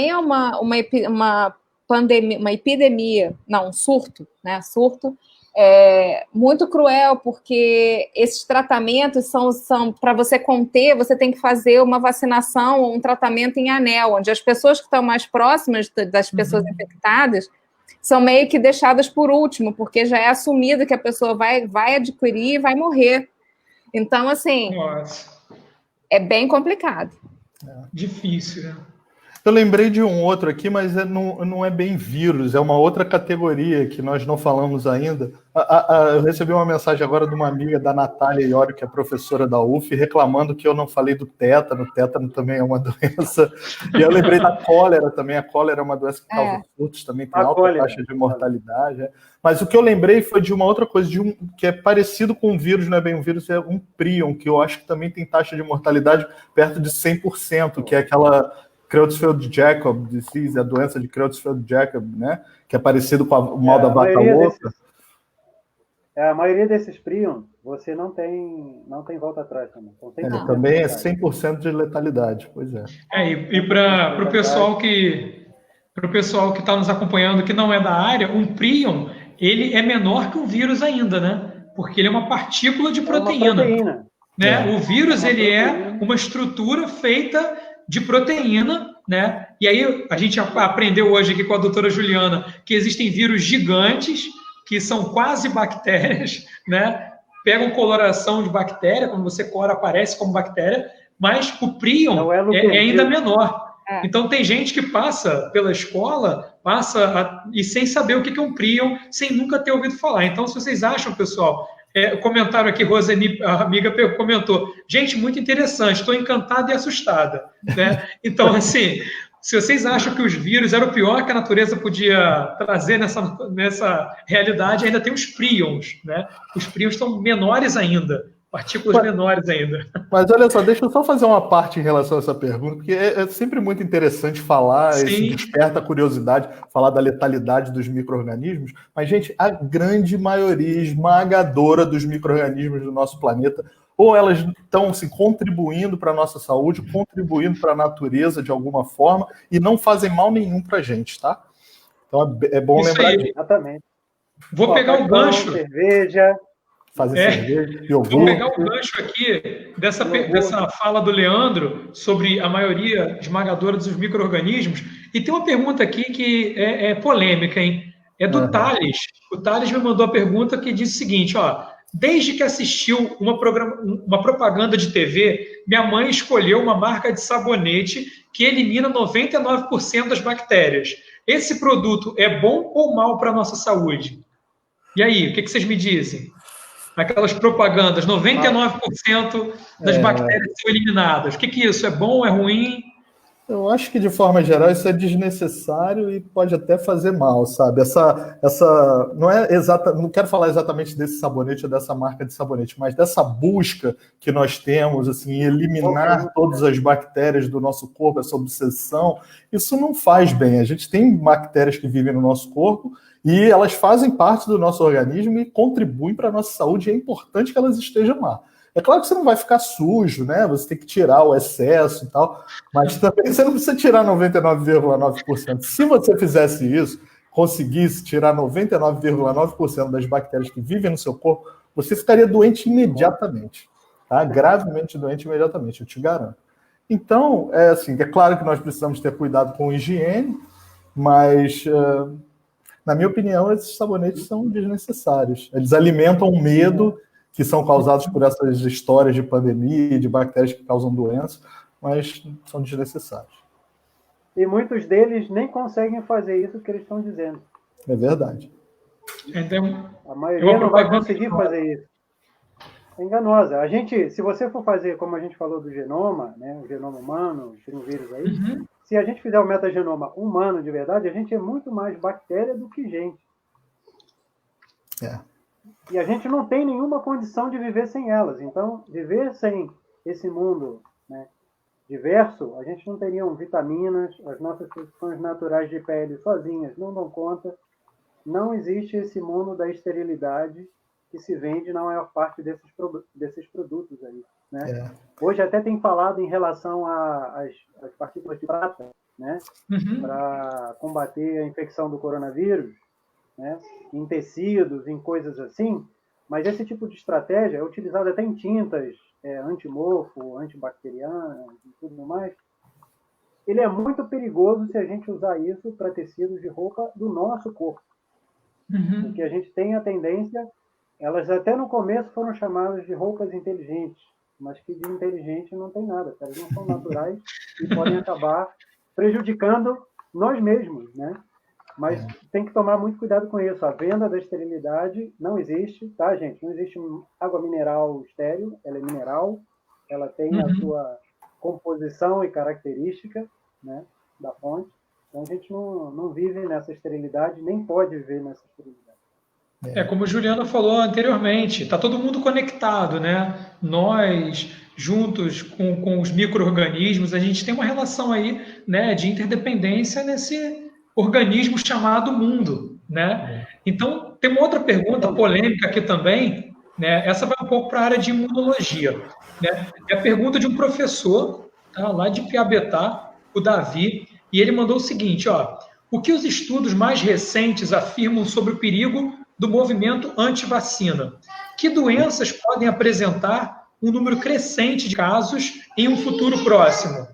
é uma pandemia, uma epidemia, não, um surto, né? Surto muito cruel, porque esses tratamentos são para você conter, você tem que fazer uma vacinação ou um tratamento em anel, onde as pessoas que estão mais próximas das pessoas infectadas são meio que deixadas por último, porque já é assumido que a pessoa vai adquirir e vai morrer. Então, assim, é bem complicado. Difícil, né? Eu lembrei de um outro aqui, mas não é bem vírus, é uma outra categoria que nós não falamos ainda. Eu recebi uma mensagem agora de uma amiga da Natália Iório, que é professora da UF, reclamando que eu não falei do tétano. O tétano também é uma doença. E eu lembrei da cólera também. A cólera é uma doença que causa surtos, também tem alta taxa de mortalidade. Mas o que eu lembrei foi de uma outra coisa, que é parecido com um vírus, não é bem um vírus, é um prion, que eu acho que também tem taxa de mortalidade perto de 100%, que é aquela Creutzfeldt-Jakob disease, a doença de Creutzfeldt-Jakob, né? Que é parecido com o mal da vaca louca. A maioria desses prions, você não tem volta atrás também. Então, também é 100% de letalidade, pois é. E para o pessoal que está nos acompanhando, que não é da área, um prion, ele é menor que um vírus ainda, né? Porque ele é uma partícula de proteína. Né? O vírus, ele é uma estrutura feita de proteína, né? E aí a gente aprendeu hoje aqui com a doutora Juliana que existem vírus gigantes, que são quase bactérias, né? Pegam coloração de bactéria, quando você cora aparece como bactéria, mas o prion é ainda menor. Então tem gente que passa pela escola, e sem saber o que é um prion, sem nunca ter ouvido falar. Então, se vocês acham, pessoal, comentário aqui, Roseni, a amiga comentou, gente, muito interessante, estou encantada e assustada, né? Então, assim, se vocês acham que os vírus eram o pior que a natureza podia trazer nessa realidade, ainda tem os prions, né? Os prions estão menores ainda, partículas menores ainda. Mas olha só, deixa eu só fazer uma parte em relação a essa pergunta, porque é sempre muito interessante falar, isso desperta a curiosidade, falar da letalidade dos micro-organismos, mas, gente, a grande maioria esmagadora dos micro-organismos do nosso planeta, ou elas estão assim, contribuindo para a nossa saúde, contribuindo para a natureza de alguma forma, e não fazem mal nenhum para a gente, tá? Então é bom isso lembrar disso. Exatamente. Vou pegar o gancho. Cerveja. Fazer cerveja, iogurte. Vou pegar o gancho aqui dessa fala do Leandro sobre a maioria esmagadora dos micro-organismos. E tem uma pergunta aqui que é polêmica, hein? É do Thales. O Thales me mandou a pergunta que diz o seguinte, ó. Desde que assistiu uma propaganda de TV, minha mãe escolheu uma marca de sabonete que elimina 99% das bactérias. Esse produto é bom ou mal para a nossa saúde? E aí, o que vocês me dizem? Aquelas propagandas, 99% das bactérias são eliminadas. O que é isso? É bom, é ruim? Eu acho que, de forma geral, isso é desnecessário e pode até fazer mal, sabe? Não quero falar exatamente desse sabonete ou dessa marca de sabonete, mas dessa busca que nós temos, assim, em eliminar todas as bactérias do nosso corpo, essa obsessão, isso não faz bem. A gente tem bactérias que vivem no nosso corpo e elas fazem parte do nosso organismo e contribuem para a nossa saúde, e é importante que elas estejam lá. É claro que você não vai ficar sujo, né? Você tem que tirar o excesso e tal, mas também você não precisa tirar 99,9%. Se você fizesse isso, conseguisse tirar 99,9% das bactérias que vivem no seu corpo, você ficaria doente imediatamente, tá? Gravemente doente imediatamente, eu te garanto. Então, é claro que nós precisamos ter cuidado com higiene, mas, na minha opinião, esses sabonetes são desnecessários. Eles alimentam o medo que são causados por essas histórias de pandemia e de bactérias que causam doenças, mas são desnecessários. E muitos deles nem conseguem fazer isso que eles estão dizendo. É verdade. Então, a maioria não vai conseguir fazer isso. É enganosa. A gente, se você for fazer, como a gente falou do genoma, né, o genoma humano, tem um vírus aí, se a gente fizer o metagenoma humano de verdade, a gente é muito mais bactéria do que gente. E a gente não tem nenhuma condição de viver sem elas. Então, viver sem esse mundo, né, diverso, a gente não teria vitaminas, as nossas produções naturais de pele sozinhas não dão conta. Não existe esse mundo da esterilidade que se vende na maior parte desses produtos aí, né? Hoje até tem falado em relação às partículas de prata, né, para combater a infecção do coronavírus, né, em tecidos, em coisas assim, mas esse tipo de estratégia é utilizado até em tintas antimofo, antibacterianas e tudo mais. Ele é muito perigoso se a gente usar isso para tecidos de roupa do nosso corpo. Porque a gente tem a tendência, elas até no começo foram chamadas de roupas inteligentes, mas que de inteligente não tem nada, elas não são naturais e podem acabar prejudicando nós mesmos, né? Mas tem que tomar muito cuidado com isso. A venda da esterilidade não existe, tá, gente? Não existe água mineral estéril, ela é mineral, ela tem a sua composição e característica, né, da fonte. Então a gente não vive nessa esterilidade, nem pode viver nessa esterilidade. Como a Juliana falou anteriormente, está todo mundo conectado, né? Nós, juntos com os micro-organismos, a gente tem uma relação aí, né, de interdependência nesse organismo chamado mundo, né? Então, tem uma outra pergunta polêmica aqui também, né? Essa vai um pouco para a área de imunologia, né? É a pergunta de um professor, tá, lá de Piabetá, o Davi, e ele mandou o seguinte, ó: o que os estudos mais recentes afirmam sobre o perigo do movimento anti-vacina? Que doenças podem apresentar um número crescente de casos em um futuro próximo?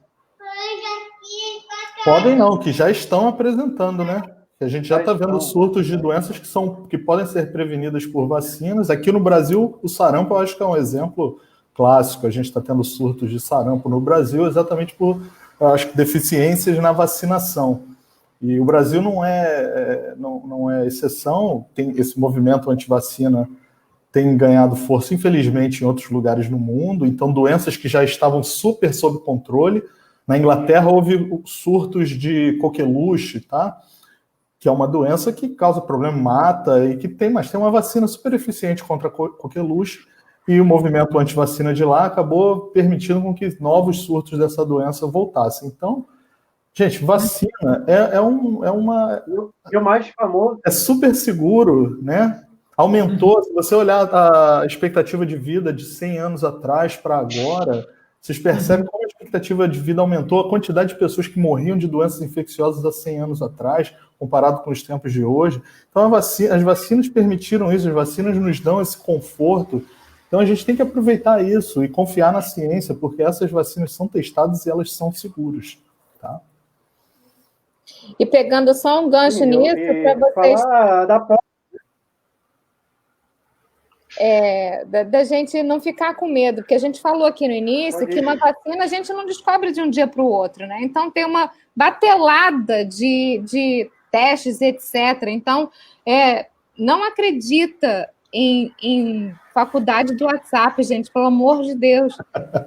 Podem não, que já estão apresentando, né? Que a gente já está vendo surtos de doenças que podem ser prevenidas por vacinas. Aqui no Brasil, o sarampo eu acho que é um exemplo clássico. A gente está tendo surtos de sarampo no Brasil exatamente por, eu acho que, deficiências na vacinação. E o Brasil não é exceção. Tem esse movimento anti-vacina tem ganhado força, infelizmente, em outros lugares no mundo. Então, doenças que já estavam super sob controle. Na Inglaterra, houve surtos de coqueluche, tá? Que é uma doença que causa problema, mata, e que tem uma vacina super eficiente contra a coqueluche, e o movimento anti-vacina de lá acabou permitindo com que novos surtos dessa doença voltassem. Então, gente, vacina é uma... E o mais famoso... É super seguro, né? Aumentou, se você olhar a expectativa de vida de 100 anos atrás para agora, vocês percebem como a expectativa de vida aumentou, a quantidade de pessoas que morriam de doenças infecciosas há 100 anos atrás, comparado com os tempos de hoje. Então, as vacinas permitiram isso, as vacinas nos dão esse conforto. Então, a gente tem que aproveitar isso e confiar na ciência, porque essas vacinas são testadas e elas são seguras. Tá? E pegando só um gancho nisso, para vocês... Falar da gente não ficar com medo, porque a gente falou aqui no início que uma vacina a gente não descobre de um dia para o outro, né? Então tem uma batelada de testes, etc. Então, não acredita em faculdade do WhatsApp, gente, pelo amor de Deus.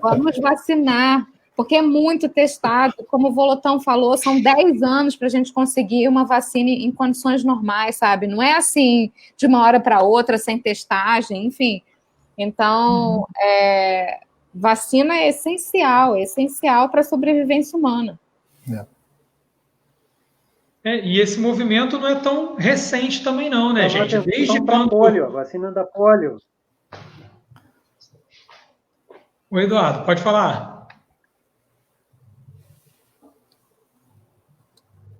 Vamos vacinar, porque é muito testado. Como o Volotão falou, são 10 anos para a gente conseguir uma vacina em condições normais, sabe? Não é assim, de uma hora para outra, sem testagem, enfim. Então, vacina é essencial para a sobrevivência humana. E esse movimento não é tão recente também não, né, gente? Desde quando... polio, vacina da polio. O Eduardo, pode falar.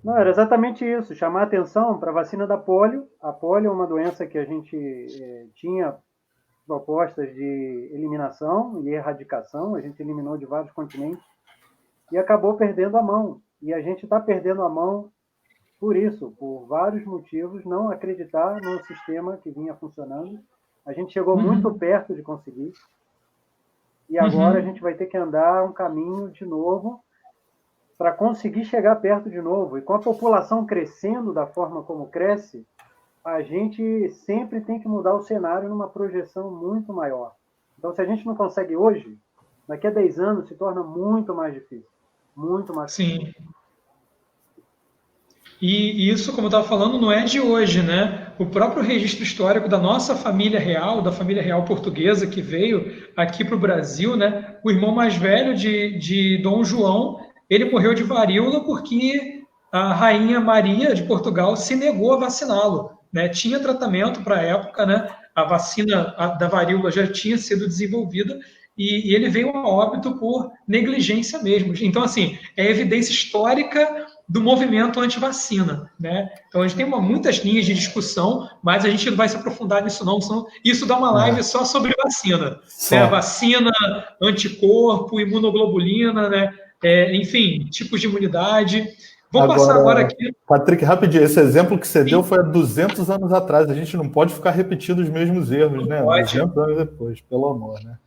Não, era exatamente isso, chamar atenção para a vacina da polio. A polio é uma doença que a gente tinha propostas de eliminação e erradicação, a gente eliminou de vários continentes e acabou perdendo a mão. E a gente está perdendo a mão por isso, por vários motivos, não acreditar num sistema que vinha funcionando. A gente chegou muito perto de conseguir e agora a gente vai ter que andar um caminho de novo para conseguir chegar perto de novo. E com a população crescendo da forma como cresce, a gente sempre tem que mudar o cenário numa projeção muito maior. Então, se a gente não consegue hoje, daqui a 10 anos se torna muito mais difícil. Muito mais difícil. Sim. E isso, como eu estava falando, não é de hoje, né? O próprio registro histórico da nossa família real, da família real portuguesa que veio aqui para o Brasil, né? O irmão mais velho de Dom João, ele morreu de varíola porque a rainha Maria de Portugal se negou a vaciná-lo, né? Tinha tratamento para a época, né? A vacina da varíola já tinha sido desenvolvida e ele veio a óbito por negligência mesmo. Então, assim, é evidência histórica do movimento anti-vacina, né? Então, a gente tem muitas linhas de discussão, mas a gente não vai se aprofundar nisso não, senão isso dá uma live só sobre vacina. Né? Vacina, anticorpo, imunoglobulina, né? Enfim, tipos de imunidade. Vamos passar agora aqui... Patrick, rapidinho, esse exemplo que você deu foi há 200 anos atrás, a gente não pode ficar repetindo os mesmos erros, né? 200 anos depois, pelo amor, né?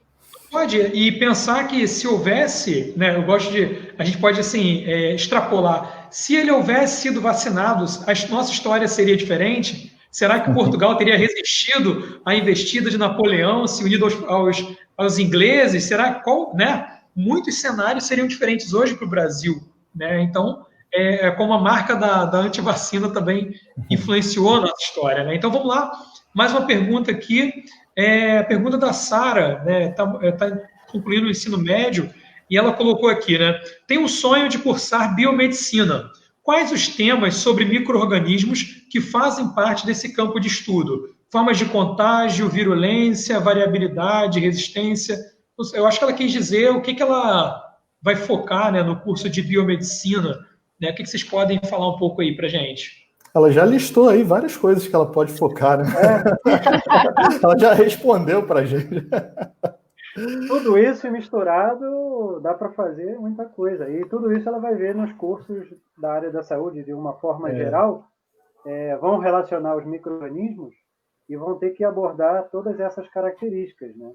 Pode, e pensar que se houvesse, né, a gente pode assim, extrapolar, se ele houvesse sido vacinado, a nossa história seria diferente? Será que Portugal teria resistido à investida de Napoleão, se unido aos ingleses? Será que muitos cenários seriam diferentes hoje para o Brasil, né? Então, como a marca da antivacina também influenciou a nossa história, né? Então, vamos lá, mais uma pergunta aqui. A pergunta da Sara, né, tá concluindo o ensino médio, e ela colocou aqui, né, tem um sonho de cursar biomedicina. Quais os temas sobre micro-organismos que fazem parte desse campo de estudo? Formas de contágio, virulência, variabilidade, resistência? Eu acho que ela quis dizer o que ela vai focar, né, no curso de biomedicina. Né? O que vocês podem falar um pouco aí para a gente? Ela já listou aí várias coisas que ela pode focar, né? Ela já respondeu para a gente. Tudo isso misturado dá para fazer muita coisa. E tudo isso ela vai ver nos cursos da área da saúde, de uma forma geral, vão relacionar os micro-organismos e vão ter que abordar todas essas características, né?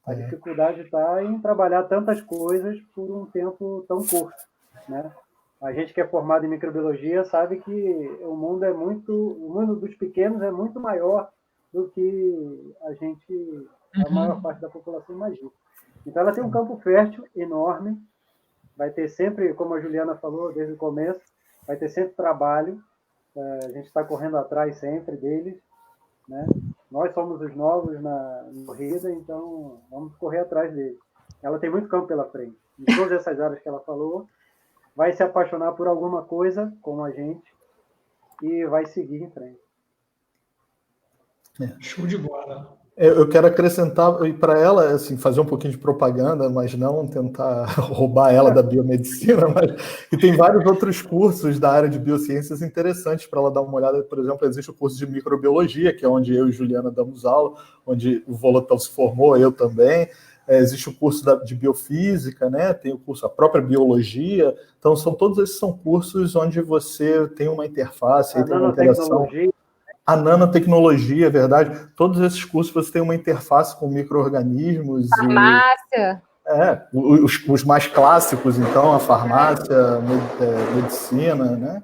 A dificuldade está em trabalhar tantas coisas por um tempo tão curto, né? A gente que é formado em microbiologia sabe que o mundo dos pequenos é muito maior do que a maior parte da população imagina. Então ela tem um campo fértil enorme, vai ter sempre, como a Juliana falou desde o começo, vai ter sempre trabalho, a gente está correndo atrás sempre deles, né? Nós somos os novos na corrida, então vamos correr atrás deles. Ela tem muito campo pela frente. Em todas essas áreas que ela falou, vai se apaixonar por alguma coisa, como a gente, e vai seguir em frente. Show de bola. Eu quero acrescentar para ela, assim, fazer um pouquinho de propaganda, mas não tentar roubar ela da biomedicina, mas que tem vários outros cursos da área de biociências interessantes para ela dar uma olhada. Por exemplo, existe o curso de microbiologia, que é onde eu e Juliana damos aula, onde o Volotão se formou, eu também. Existe o curso de biofísica, né? Tem o curso, a própria biologia. Então, todos esses são cursos onde você tem uma interface, tem uma interação. A nanotecnologia, é verdade. Todos esses cursos você tem uma interface com micro-organismos. Farmácia. Os mais clássicos, então, a farmácia, medicina, né?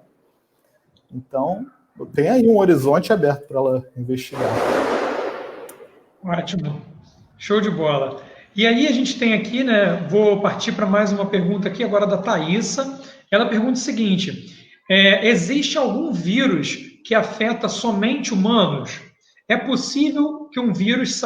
Então, tem aí um horizonte aberto para ela investigar. Ótimo. Show de bola. E aí a gente tem aqui, né? Vou partir para mais uma pergunta aqui agora da Thaísa. Ela pergunta o seguinte: existe algum vírus que afeta somente humanos? É possível que um vírus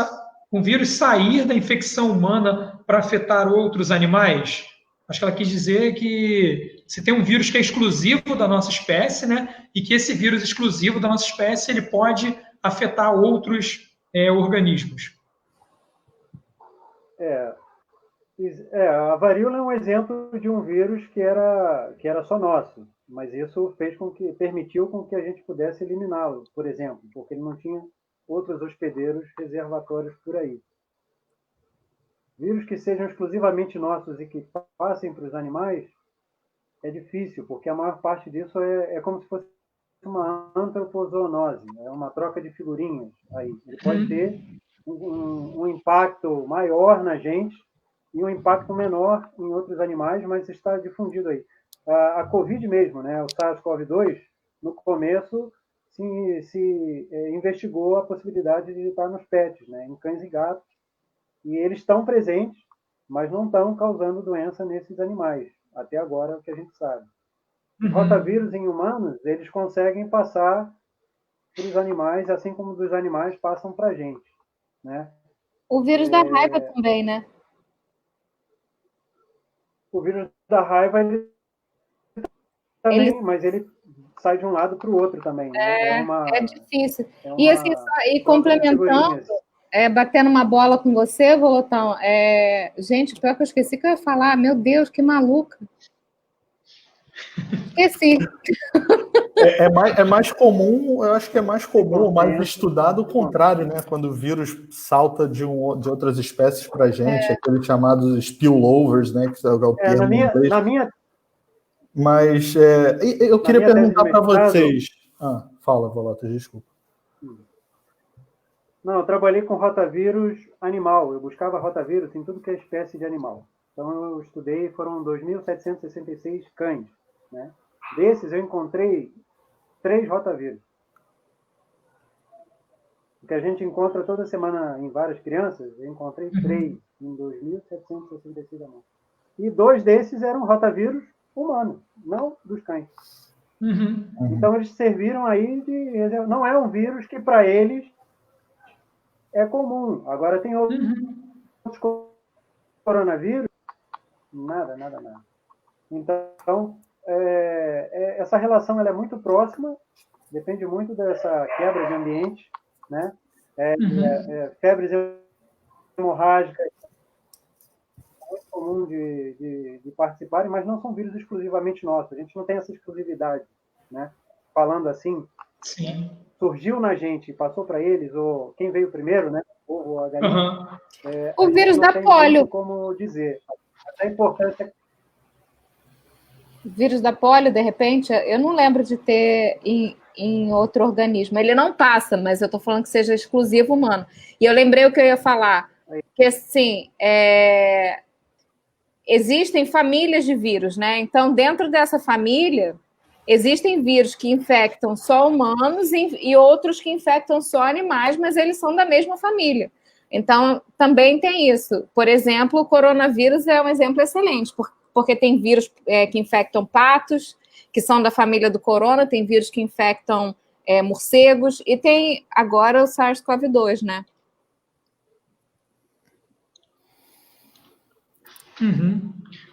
sair da infecção humana para afetar outros animais? Acho que ela quis dizer que se tem um vírus que é exclusivo da nossa espécie, né? E que esse vírus exclusivo da nossa espécie ele pode afetar outros organismos. A varíola é um exemplo de um vírus que era só nosso, mas isso permitiu com que a gente pudesse eliminá-lo, por exemplo, porque ele não tinha outros hospedeiros reservatórios por aí. Vírus que sejam exclusivamente nossos e que passem para os animais é difícil, porque a maior parte disso é como se fosse uma antropozoonose, é uma troca de figurinhas aí. Ele pode ter um impacto maior na gente e um impacto menor em outros animais, mas está difundido aí. A Covid mesmo, né, o SARS-CoV-2, no começo se investigou a possibilidade de estar nos pets, né, em cães e gatos, e eles estão presentes, mas não estão causando doença nesses animais, até agora é o que a gente sabe. Os rotavírus em humanos, eles conseguem passar para os animais, assim como os animais passam para a gente, né? O vírus da raiva também, né? O vírus da raiva, ele também, mas ele sai de um lado para o outro também. Né? É difícil. E assim, complementando, batendo uma bola com você, Volotão, gente, pior que eu esqueci que eu ia falar, meu Deus, que maluca. Esqueci. É mais comum, eu acho que é mais comum, mais estudado o contrário, né? Quando o vírus salta de outras espécies para a gente, aqueles chamados spillovers, né? Que é o termo em inglês. Mas eu queria perguntar para vocês. Fala, Volota, desculpa. Não, eu trabalhei com rotavírus animal. Eu buscava rotavírus em tudo que é espécie de animal. Então eu estudei, foram 2.766 cães, né? Desses eu encontrei 3 rotavírus. O que a gente encontra toda semana em várias crianças, eu encontrei 3 em 2.766 animais. E 2 desses eram rotavírus humanos, não dos cães. Então eles serviram aí de... Não é um vírus que para eles é comum. Agora tem outros coronavírus, nada. Então, essa relação ela é muito próxima, depende muito dessa quebra de ambiente, né? Febres hemorrágicas é muito comum de participarem, mas não são vírus exclusivamente nossos. A gente não tem essa exclusividade, né? Falando assim, sim. Surgiu na gente e passou para eles, ou quem veio primeiro, né? ovo ou a galinha. O vírus da polio. Como dizer. A importância. O vírus da polio, de repente, eu não lembro de ter em outro organismo. Ele não passa, mas eu estou falando que seja exclusivo humano. E eu lembrei o que eu ia falar. Que, assim, existem famílias de vírus, né? Então, dentro dessa família, existem vírus que infectam só humanos e outros que infectam só animais, mas eles são da mesma família. Então, também tem isso. Por exemplo, o coronavírus é um exemplo excelente, porque tem vírus que infectam patos, que são da família do corona, tem vírus que infectam morcegos, e tem agora o SARS-CoV-2, né?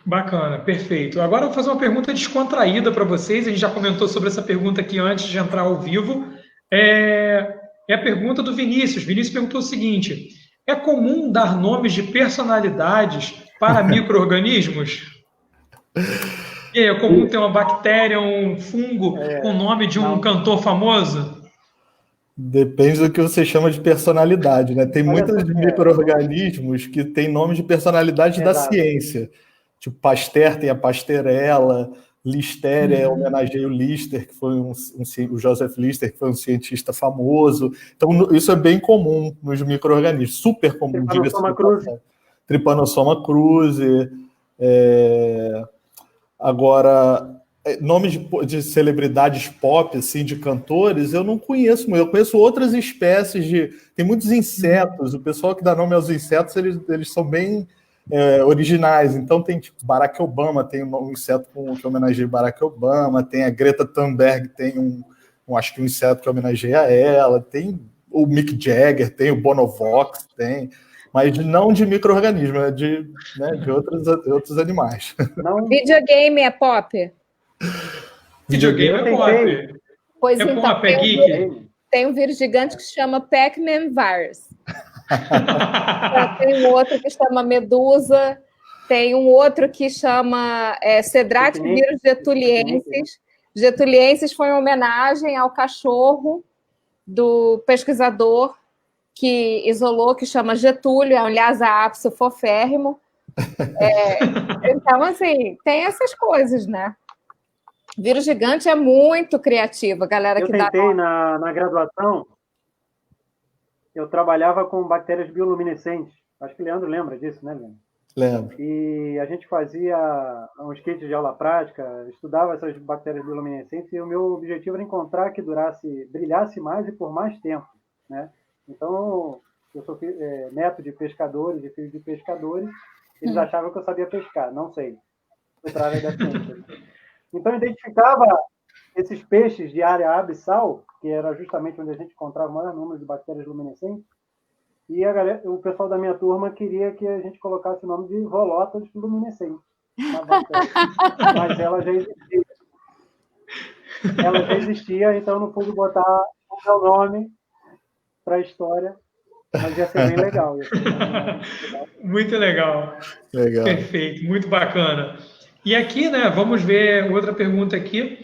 Bacana, perfeito. Agora eu vou fazer uma pergunta descontraída para vocês. A gente já comentou sobre essa pergunta aqui antes de entrar ao vivo. É a pergunta do Vinícius. Vinícius perguntou o seguinte: é comum dar nomes de personalidades para micro-organismos? E aí, é comum ter uma bactéria, um fungo com o nome de um cantor famoso? Depende do que você chama de personalidade, né? Tem muitos micro-organismos que têm nome de personalidade da ciência. Tipo, Pasteur tem a Pasteurella, Listeria homenageia o Lister, que foi o Joseph Lister, que foi um cientista famoso. Então, isso é bem comum nos micro-organismos, super comum. Trypanosoma cruzi. Agora, nomes de celebridades pop, assim, de cantores, eu não conheço. Eu conheço outras espécies de... Tem muitos insetos. O pessoal que dá nome aos insetos, eles são bem originais. Então, tem tipo Barack Obama, tem um inseto que homenageia Barack Obama, tem a Greta Thunberg, tem acho que um inseto que homenageia ela, tem o Mick Jagger, tem o Bonovox, tem... Mas não de micro-organismo, é de outros animais. Não... Videogame é pop? Videogame é pop. Pois então, pop, é geek. Tem um vírus gigante que se chama Pac-Man Virus. Tem um outro que chama Medusa. Tem um outro que chama Cedrate vírus getuliensis. Getuliensis foi uma homenagem ao cachorro do pesquisador que isolou, que chama Getúlio, é um Lhasa apso foférrimo. Então, assim, tem essas coisas, né? Vírus gigante é muito criativo, a galera que dá... Eu tentei na graduação, eu trabalhava com bactérias bioluminescentes. Acho que o Leandro lembra disso, né, Leandro? Lembro. E a gente fazia uns kits de aula prática, estudava essas bactérias bioluminescentes, e o meu objetivo era encontrar que brilhasse mais e por mais tempo, né? Então, eu sou neto de pescadores e filho de pescadores, eles achavam que eu sabia pescar, não sei. Fui para a área da ciência. Então, eu identificava esses peixes de área abissal, que era justamente onde a gente encontrava o maior número de bactérias luminescentes, e o pessoal da minha turma queria que a gente colocasse o nome de Volotas luminescentes. Mas ela já existia. Então eu não pude botar o meu nome para a história, mas ia ser bem legal. Muito legal. Perfeito, muito bacana. E aqui, né, vamos ver outra pergunta aqui.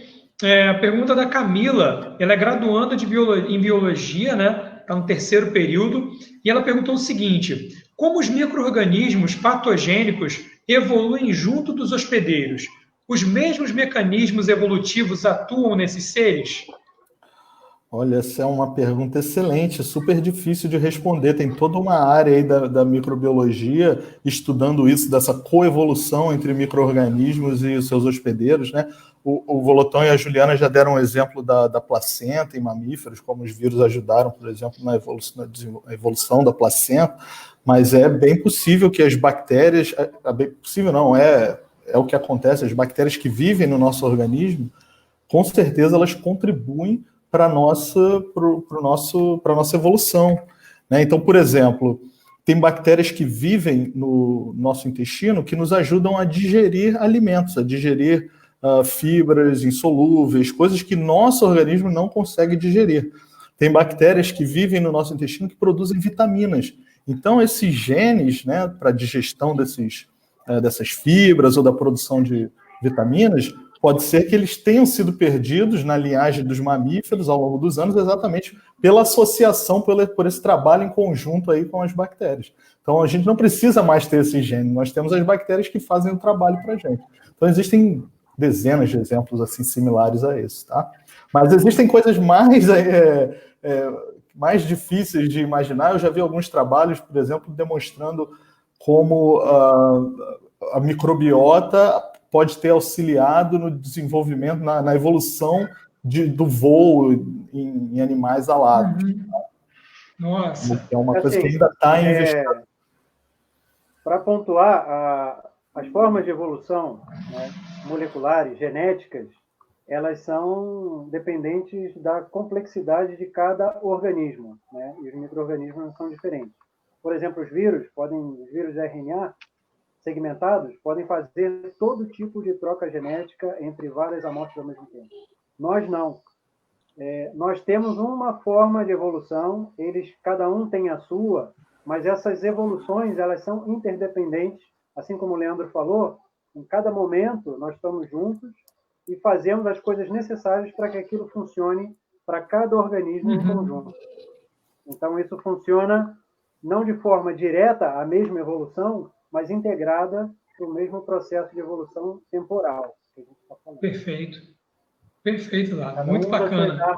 A pergunta da Camila. Ela é graduanda em biologia, né? Está no 3º período, e ela perguntou o seguinte: como os micro-organismos patogênicos evoluem junto dos hospedeiros? Os mesmos mecanismos evolutivos atuam nesses seres? Olha, essa é uma pergunta excelente, super difícil de responder. Tem toda uma área aí da microbiologia estudando isso, dessa coevolução entre micro-organismos e os seus hospedeiros, né? O Volotão e a Juliana já deram um exemplo da placenta em mamíferos, como os vírus ajudaram, por exemplo, na evolução da placenta, mas é bem possível que as bactérias, bem possível não, é o que acontece, as bactérias que vivem no nosso organismo, com certeza elas contribuem para a nossa evolução, né? Então, por exemplo, tem bactérias que vivem no nosso intestino que nos ajudam a digerir alimentos, a digerir fibras insolúveis, coisas que nosso organismo não consegue digerir. Tem bactérias que vivem no nosso intestino que produzem vitaminas. Então, esses genes, né, para a digestão dessas fibras ou da produção de vitaminas, Pode ser que eles tenham sido perdidos na linhagem dos mamíferos ao longo dos anos, exatamente pela associação, por esse trabalho em conjunto aí com as bactérias. Então, a gente não precisa mais ter esse gene, nós temos as bactérias que fazem o trabalho para a gente. Então, existem dezenas de exemplos assim similares a esse, tá? Mas existem coisas mais difíceis de imaginar. Eu já vi alguns trabalhos, por exemplo, demonstrando como a microbiota pode ter auxiliado no desenvolvimento, na evolução do voo em animais alados. Nossa! É uma coisa que ainda está em investigação. Para pontuar, as formas de evolução, né, moleculares, genéticas, elas são dependentes da complexidade de cada organismo, né? E os micro-organismos são diferentes. Por exemplo, os vírus de RNA segmentados podem fazer todo tipo de troca genética entre várias amostras ao mesmo tempo. Nós não. Nós temos uma forma de evolução, cada um tem a sua, mas essas evoluções elas são interdependentes, assim como o Leandro falou, em cada momento nós estamos juntos e fazemos as coisas necessárias para que aquilo funcione para cada organismo em conjunto. Então, isso funciona não de forma direta, a mesma evolução, mas integrada no mesmo processo de evolução temporal que a gente está falando. Perfeito. Perfeito, Dado. Muito bacana.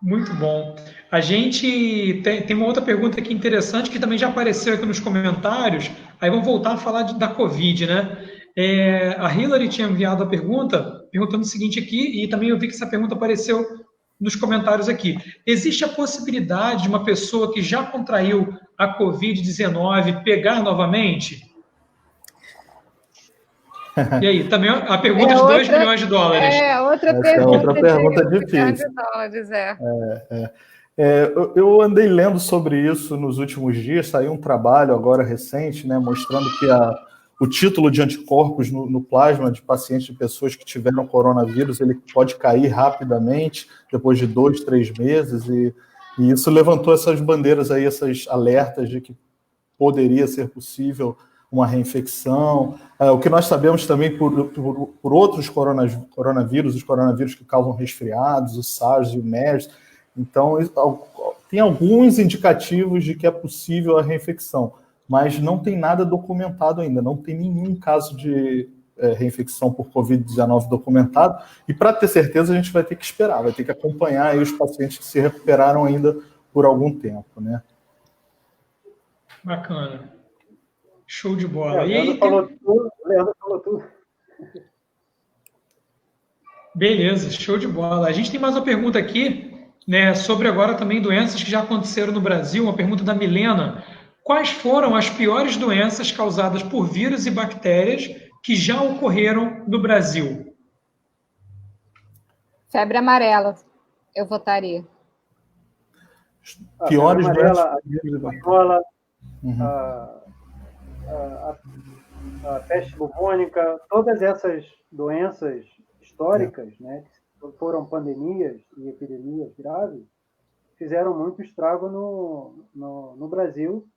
Muito bom. A gente tem uma outra pergunta aqui interessante que também já apareceu aqui nos comentários. Aí vamos voltar a falar da Covid, né? A Hillary tinha enviado a pergunta, perguntando o seguinte aqui, e também eu vi que essa pergunta apareceu nos comentários aqui. Existe a possibilidade de uma pessoa que já contraiu a Covid-19 pegar novamente? E aí, também a pergunta de 2 milhões de dólares. Outra pergunta difícil. Eu andei lendo sobre isso nos últimos dias, saiu um trabalho agora recente, né, mostrando que o título de anticorpos no plasma de pacientes de pessoas que tiveram coronavírus, ele pode cair rapidamente, depois de 2, 3 meses, e isso levantou essas bandeiras aí, essas alertas de que poderia ser possível uma reinfecção. O que nós sabemos também por outros coronavírus, os coronavírus que causam resfriados, o SARS e o MERS. Então, tem alguns indicativos de que é possível a reinfecção, mas não tem nada documentado ainda, não tem nenhum caso de reinfecção por Covid-19 documentado, e para ter certeza a gente vai ter que esperar, vai ter que acompanhar aí os pacientes que se recuperaram ainda por algum tempo, né? Bacana. Show de bola. O Leandro falou tudo. Beleza, show de bola. A gente tem mais uma pergunta aqui, né, sobre agora também doenças que já aconteceram no Brasil, uma pergunta da Milena. Quais foram as piores doenças causadas por vírus e bactérias que já ocorreram no Brasil? Febre amarela, eu votaria. Piores doenças. A peste bubônica, todas essas doenças históricas, né, que foram pandemias e epidemias graves, fizeram muito estrago no Brasil.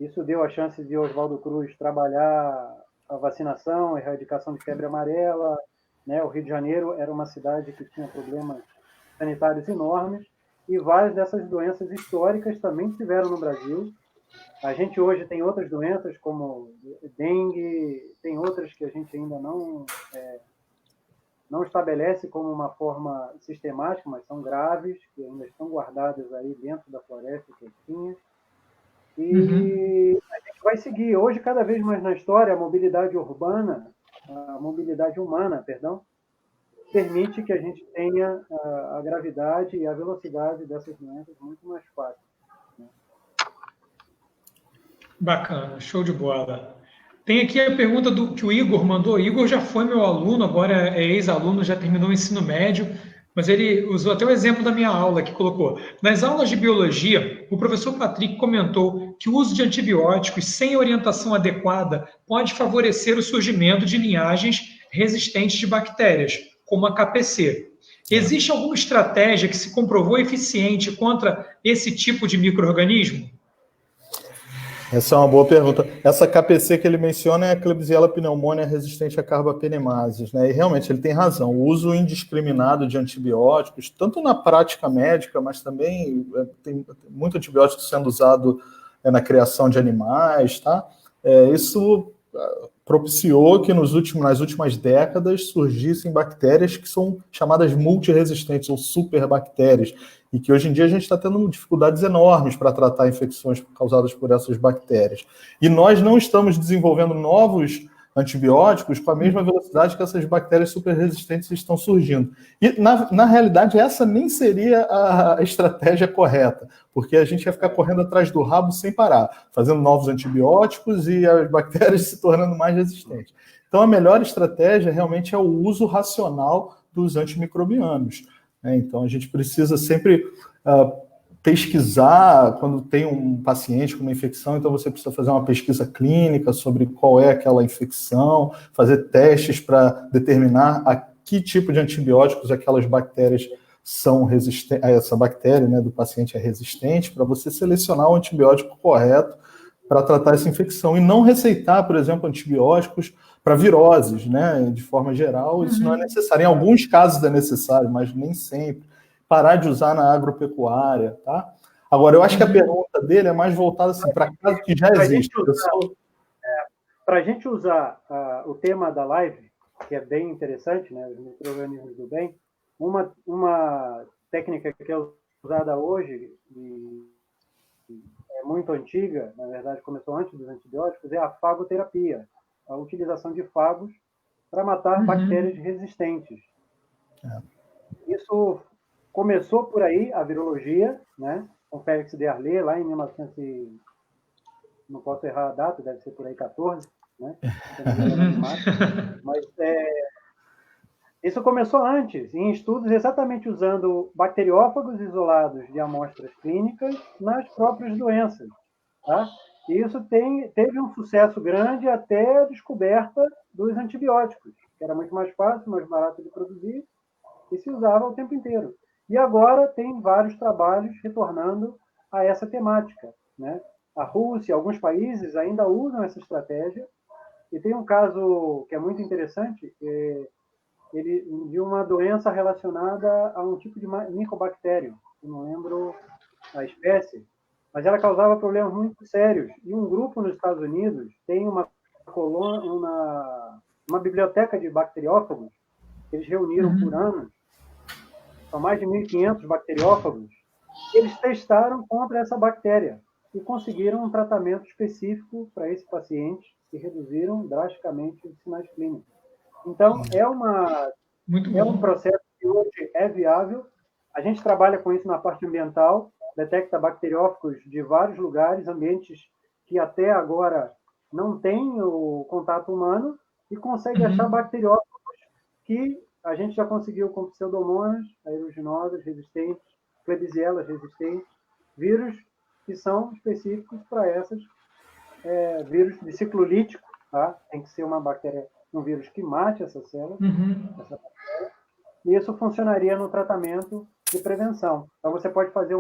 Isso deu a chance de Oswaldo Cruz trabalhar a vacinação, a erradicação de febre amarela, né? O Rio de Janeiro era uma cidade que tinha problemas sanitários enormes, e várias dessas doenças históricas também tiveram no Brasil. A gente hoje tem outras doenças, como dengue, tem outras que a gente ainda não estabelece como uma forma sistemática, mas são graves, que ainda estão guardadas aí dentro da floresta quietinha. E a gente vai seguir. Hoje, cada vez mais na história, a mobilidade humana, permite que a gente tenha a gravidade e a velocidade dessas doenças muito mais fácil. Né? Bacana, show de bola. Tem aqui a pergunta que o Igor mandou. O Igor já foi meu aluno, agora é ex-aluno, já terminou o ensino médio, mas ele usou até o exemplo da minha aula que colocou. Nas aulas de biologia, o professor Patrick comentou que o uso de antibióticos sem orientação adequada pode favorecer o surgimento de linhagens resistentes de bactérias, como a KPC. Existe alguma estratégia que se comprovou eficiente contra esse tipo de micro-organismo? Essa é uma boa pergunta. Essa KPC que ele menciona é a Klebsiella pneumoniae resistente a carbapenimases, né? E realmente ele tem razão. O uso indiscriminado de antibióticos, tanto na prática médica, mas também tem muito antibiótico sendo usado na criação de animais, tá? Isso propiciou que nas últimas décadas surgissem bactérias que são chamadas multiresistentes ou superbactérias, e que hoje em dia a gente está tendo dificuldades enormes para tratar infecções causadas por essas bactérias. E nós não estamos desenvolvendo novos antibióticos com a mesma velocidade que essas bactérias superresistentes estão surgindo. E, na realidade, essa nem seria a estratégia correta, porque a gente ia ficar correndo atrás do rabo sem parar, fazendo novos antibióticos e as bactérias se tornando mais resistentes. Então, a melhor estratégia realmente é o uso racional dos antimicrobianos. Então, a gente precisa sempre pesquisar, quando tem um paciente com uma infecção, então você precisa fazer uma pesquisa clínica sobre qual é aquela infecção, fazer testes para determinar a que tipo de antibióticos aquelas bactérias são resistentes, essa bactéria, né, do paciente é resistente, para você selecionar o antibiótico correto para tratar essa infecção e não receitar, por exemplo, antibióticos para viroses, né, de forma geral, isso não é necessário. Em alguns casos é necessário, mas nem sempre. Parar de usar na agropecuária, tá? Agora, eu acho que a pergunta dele é mais voltada assim, para casos que já existem. Para a gente usar o tema da live, que é bem interessante, né, os micro-organismos do bem, uma técnica que é usada hoje, e é muito antiga, na verdade começou antes dos antibióticos, é a fagoterapia, a utilização de fagos para matar bactérias resistentes. Isso começou por aí, a virologia, né, com Félix Derlet, lá em 1900, não posso errar a data, deve ser por aí 14, né, mas isso começou antes, em estudos exatamente usando bacteriófagos isolados de amostras clínicas nas próprias doenças, tá? E isso teve um sucesso grande até a descoberta dos antibióticos, que era muito mais fácil, mais barato de produzir, e se usava o tempo inteiro. E agora tem vários trabalhos retornando a essa temática, né? A Rússia, alguns países ainda usam essa estratégia, e tem um caso que é muito interessante, de uma doença relacionada a um tipo de micobactério, eu não lembro a espécie, mas ela causava problemas muito sérios. E um grupo nos Estados Unidos tem uma biblioteca de bacteriófagos, que eles reuniram por anos, são mais de 1.500 bacteriófagos, eles testaram contra essa bactéria e conseguiram um tratamento específico para esse paciente e reduziram drasticamente os sinais clínicos. Então, é um processo que hoje é viável. A gente trabalha com isso na parte ambiental, detecta bacteriófagos de vários lugares, ambientes que até agora não têm o contato humano, e consegue achar bacteriófagos que a gente já conseguiu com pseudomonas, aeruginosas resistentes, klebsielas resistentes, vírus que são específicos para essas, vírus de ciclo lítico, tá? Tem que ser uma bactéria, um vírus que mate essa célula, essa bactéria, e isso funcionaria no tratamento de prevenção. Então você pode fazer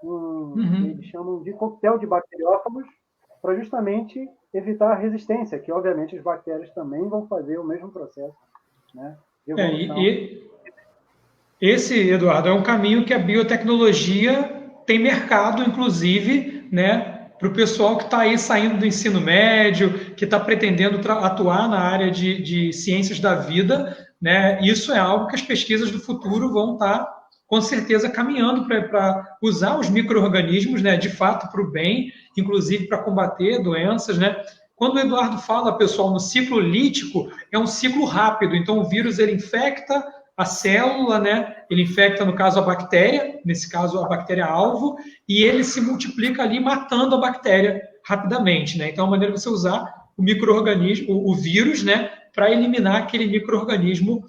eles chamam de coquetel de bacteriófagos, para justamente evitar a resistência, que obviamente as bactérias também vão fazer o mesmo processo, né, de evolução. Esse, Eduardo, é um caminho que a biotecnologia tem mercado, inclusive, né, para o pessoal que está aí saindo do ensino médio, que está pretendendo atuar na área de ciências da vida, né? Isso é algo que as pesquisas do futuro vão estar, com certeza, caminhando para usar os micro-organismos, né, de fato, para o bem, inclusive para combater doenças, né? Quando o Eduardo fala, pessoal, no ciclo lítico, é um ciclo rápido. Então, o vírus ele infecta a célula, né? Ele infecta, no caso, a bactéria, nesse caso, a bactéria-alvo, e ele se multiplica ali, matando a bactéria rapidamente, né? Então, a maneira de você usar o micro-organismo, o vírus, né, para eliminar aquele micro-organismo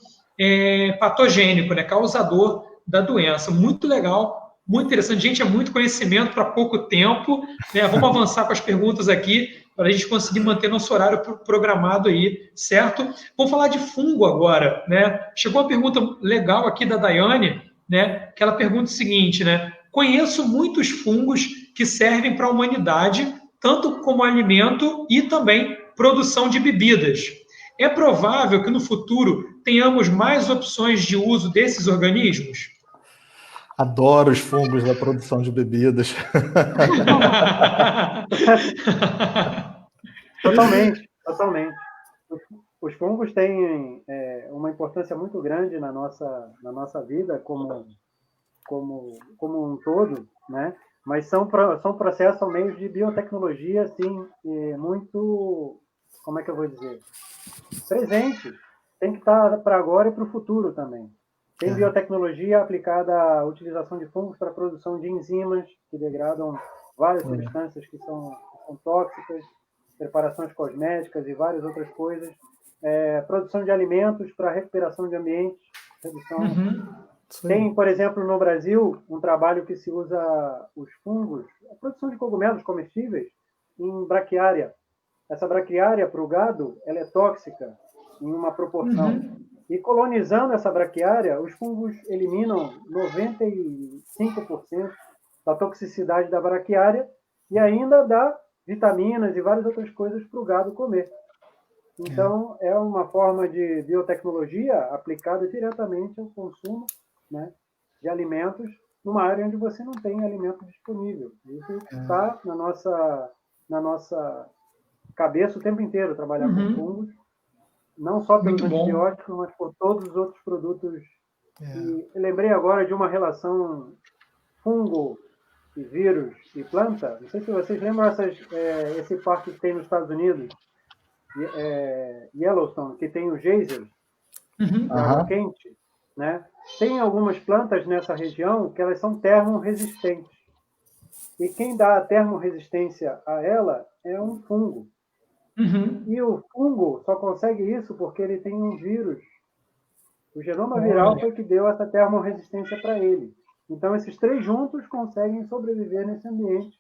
patogênico, né, causador da doença. Muito legal, muito interessante. Gente, é muito conhecimento para pouco tempo, né? Vamos avançar com as perguntas aqui, para a gente conseguir manter nosso horário programado aí, certo? Vamos falar de fungo agora, né? Chegou uma pergunta legal aqui da Daiane, né? Que ela pergunta o seguinte, né? Conheço muitos fungos que servem para a humanidade, tanto como alimento e também produção de bebidas. É provável que no futuro tenhamos mais opções de uso desses organismos? Adoro os fungos da produção de bebidas. Totalmente, totalmente. Os fungos têm uma importância muito grande na nossa vida como um todo, né? Mas são processos ao meio de biotecnologia, assim, muito, como é que eu vou dizer, presente. Tem que estar para agora e para o futuro também. Tem biotecnologia aplicada à utilização de fungos para a produção de enzimas que degradam várias substâncias que são tóxicas, preparações cosméticas e várias outras coisas. Produção de alimentos para recuperação de ambientes, redução. Tem, por exemplo, no Brasil, um trabalho que se usa os fungos, a produção de cogumelos comestíveis, em braquiária. Essa braquiária, para o gado, ela é tóxica em uma proporção. E colonizando essa braquiária, os fungos eliminam 95% da toxicidade da braquiária e ainda dá vitaminas e várias outras coisas para o gado comer. Então, é uma forma de biotecnologia aplicada diretamente ao consumo, né, de alimentos numa área onde você não tem alimento disponível. Isso está na nossa cabeça o tempo inteiro, trabalhar com fungos, não só pelos antibióticos, mas por todos os outros produtos. E lembrei agora de uma relação fungo e vírus e planta. Não sei se vocês lembram esse parque que tem nos Estados Unidos, Yellowstone, que tem os geysers, água quente, né? Tem algumas plantas nessa região que elas são termorresistentes. E quem dá a termorresistência a ela é um fungo. E o fungo só consegue isso porque ele tem um vírus. O genoma viral foi que deu essa termorresistência para ele. Então, esses três juntos conseguem sobreviver nesse ambiente,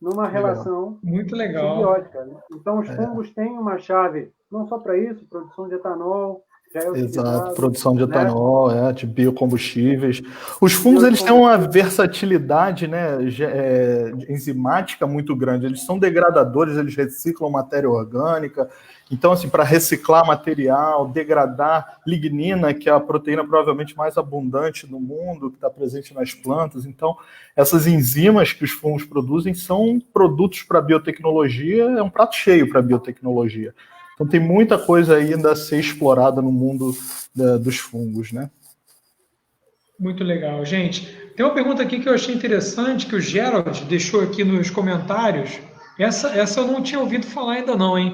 numa relação muito legal simbiótica. Né? Então, os fungos têm uma chave, não só para isso, produção de etanol, já é exato, produção de etanol, de biocombustíveis. Os fungos eles têm uma versatilidade, né, enzimática muito grande. Eles são degradadores, eles reciclam matéria orgânica. Então, assim, para reciclar material, degradar lignina, que é a proteína provavelmente mais abundante no mundo, que está presente nas plantas. Então, essas enzimas que os fungos produzem são produtos para a biotecnologia, é um prato cheio para a biotecnologia. Então, tem muita coisa ainda a ser explorada no mundo dos fungos, né? Muito legal, gente. Tem uma pergunta aqui que eu achei interessante, que o Gerald deixou aqui nos comentários. Essa eu não tinha ouvido falar ainda não, hein?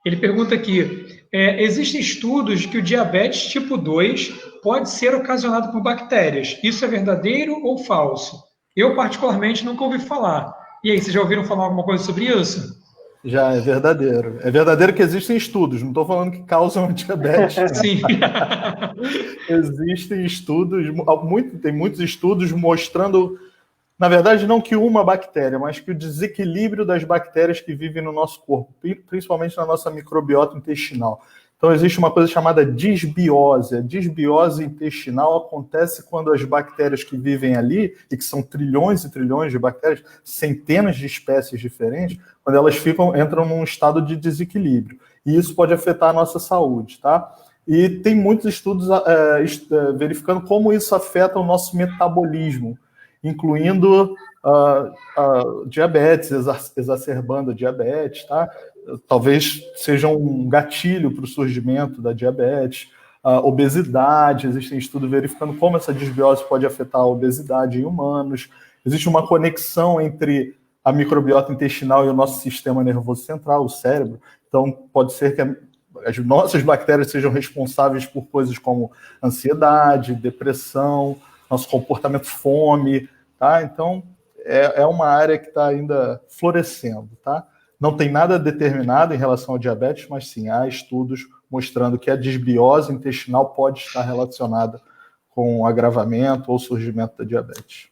Ele pergunta aqui, existem estudos que o diabetes tipo 2 pode ser ocasionado por bactérias. Isso é verdadeiro ou falso? Eu, particularmente, nunca ouvi falar. E aí, vocês já ouviram falar alguma coisa sobre isso? Já, é verdadeiro. É verdadeiro que existem estudos, não estou falando que causam diabetes. Sim. Existem estudos, tem muitos estudos mostrando, na verdade, não que uma bactéria, mas que o desequilíbrio das bactérias que vivem no nosso corpo, principalmente na nossa microbiota intestinal. Então, existe uma coisa chamada disbiose. A disbiose intestinal acontece quando as bactérias que vivem ali, e que são trilhões e trilhões de bactérias, centenas de espécies diferentes, quando elas entram num estado de desequilíbrio. E isso pode afetar a nossa saúde, tá? E tem muitos estudos verificando como isso afeta o nosso metabolismo, incluindo diabetes, exacerbando a diabetes, tá? Talvez seja um gatilho para o surgimento da diabetes, obesidade, existem estudos verificando como essa disbiose pode afetar a obesidade em humanos, existe uma conexão entre a microbiota intestinal e o nosso sistema nervoso central, o cérebro, então pode ser que as nossas bactérias sejam responsáveis por coisas como ansiedade, depressão, nosso comportamento, fome, tá? Então, é uma área que está ainda florescendo, tá? Não tem nada determinado em relação ao diabetes, mas sim, há estudos mostrando que a disbiose intestinal pode estar relacionada com o agravamento ou surgimento da diabetes.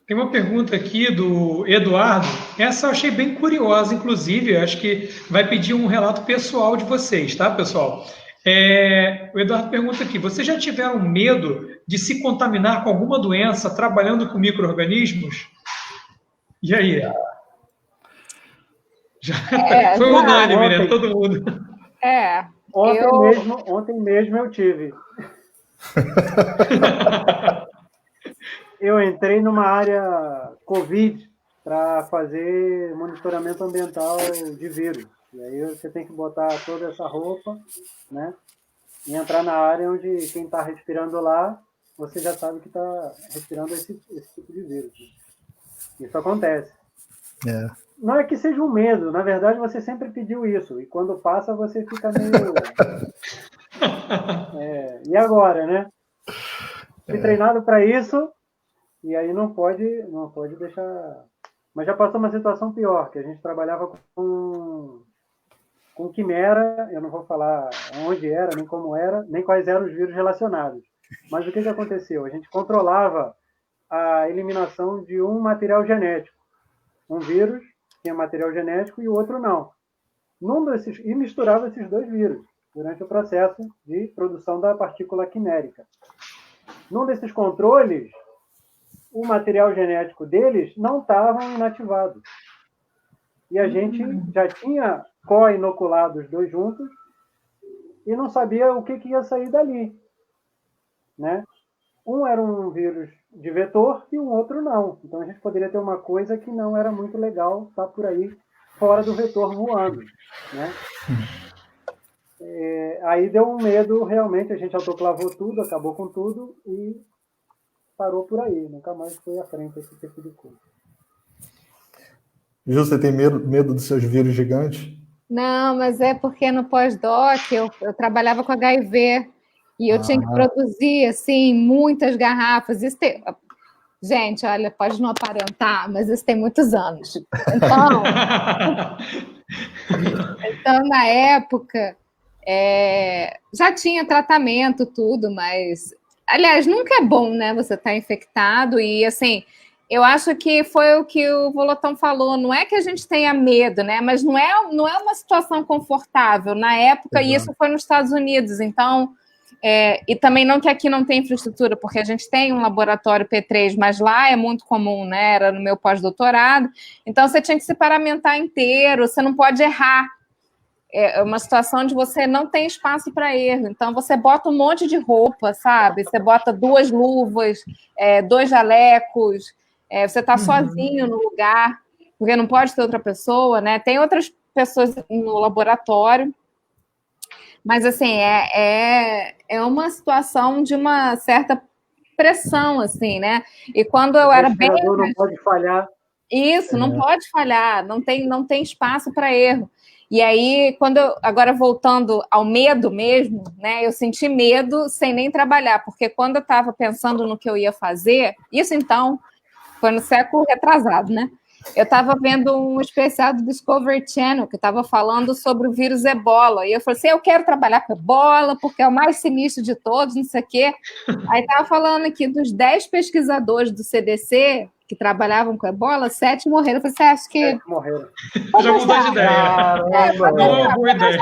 Tem uma pergunta aqui do Eduardo, essa eu achei bem curiosa, inclusive, eu acho que vai pedir um relato pessoal de vocês, tá, pessoal? O Eduardo pergunta aqui, vocês já tiveram medo de se contaminar com alguma doença trabalhando com micro-organismos? E aí? Foi unânime, né? Todo mundo. Ontem mesmo eu tive. Eu entrei numa área Covid para fazer monitoramento ambiental de vírus. E aí você tem que botar toda essa roupa, né? E entrar na área onde quem está respirando lá, você já sabe que está respirando esse tipo de vírus. Isso acontece. Não é que seja um medo, na verdade você sempre pediu isso. E quando passa você fica meio... e agora, né? Fui treinado para isso e aí não pode deixar... Mas já passou uma situação pior, que a gente trabalhava com quimera, eu não vou falar onde era, nem como era, nem quais eram os vírus relacionados. Mas o que aconteceu? A gente controlava a eliminação de um material genético. Um vírus tinha material genético e o outro não. E misturava esses dois vírus durante o processo de produção da partícula quimérica. Num desses controles, o material genético deles não estava inativado. E a gente já tinha co-inoculado os dois juntos e não sabia o que ia sair dali, né? Um era um vírus de vetor e o outro não. Então a gente poderia ter uma coisa que não era muito legal estar por aí fora do vetor voando, né? Aí deu um medo, realmente, a gente autoclavou tudo, acabou com tudo e parou por aí. Nunca mais foi à frente esse tipo de coisa. Viu, você tem medo dos seus vírus gigantes? Não, mas é porque no pós-doc eu trabalhava com HIV e eu tinha que produzir, assim, muitas garrafas. Gente, olha, pode não aparentar, mas isso tem muitos anos. Então na época, já tinha tratamento, tudo, mas... Aliás, nunca é bom, né, você estar infectado e, assim... Eu acho que foi o que o Volotão falou, não é que a gente tenha medo, né? Mas não é uma situação confortável. Na época, e isso foi nos Estados Unidos, então... e também não que aqui não tem infraestrutura, porque a gente tem um laboratório P3, mas lá é muito comum, né? Era no meu pós-doutorado. Então, você tinha que se paramentar inteiro, você não pode errar. É uma situação onde você não tem espaço para erro. Então, você bota um monte de roupa, sabe? Você bota 2 luvas, 2 jalecos... você está sozinho no lugar, porque não pode ter outra pessoa, né? Tem outras pessoas no laboratório, mas, assim, é uma situação de uma certa pressão, assim, né? E quando eu era bem... não pode falhar. Isso, não pode falhar, não tem espaço para erro. E aí, agora voltando ao medo mesmo, né? Eu senti medo sem nem trabalhar, porque quando eu estava pensando no que eu ia fazer, isso, então... Foi no século retrasado, né? Eu estava vendo um especial do Discovery Channel que estava falando sobre o vírus Ebola. E eu falei assim, eu quero trabalhar com Ebola, porque é o mais sinistro de todos, não sei o quê. Aí estava falando aqui dos 10 pesquisadores do CDC que trabalhavam com Ebola, 7 morreram. Eu falei, você acha que... 7 morreram. Já mudou de ideia. Não é uma boa ideia.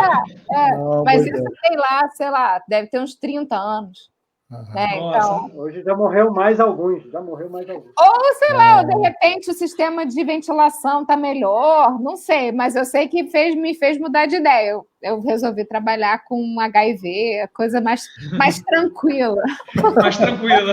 Mas isso tem lá, sei lá, deve ter uns 30 anos. Então... Hoje já morreu mais alguns. Ou, sei lá, de repente o sistema de ventilação está melhor, não sei, mas eu sei que me fez mudar de ideia. Eu resolvi trabalhar com HIV, a coisa mais tranquila. Mais tranquila.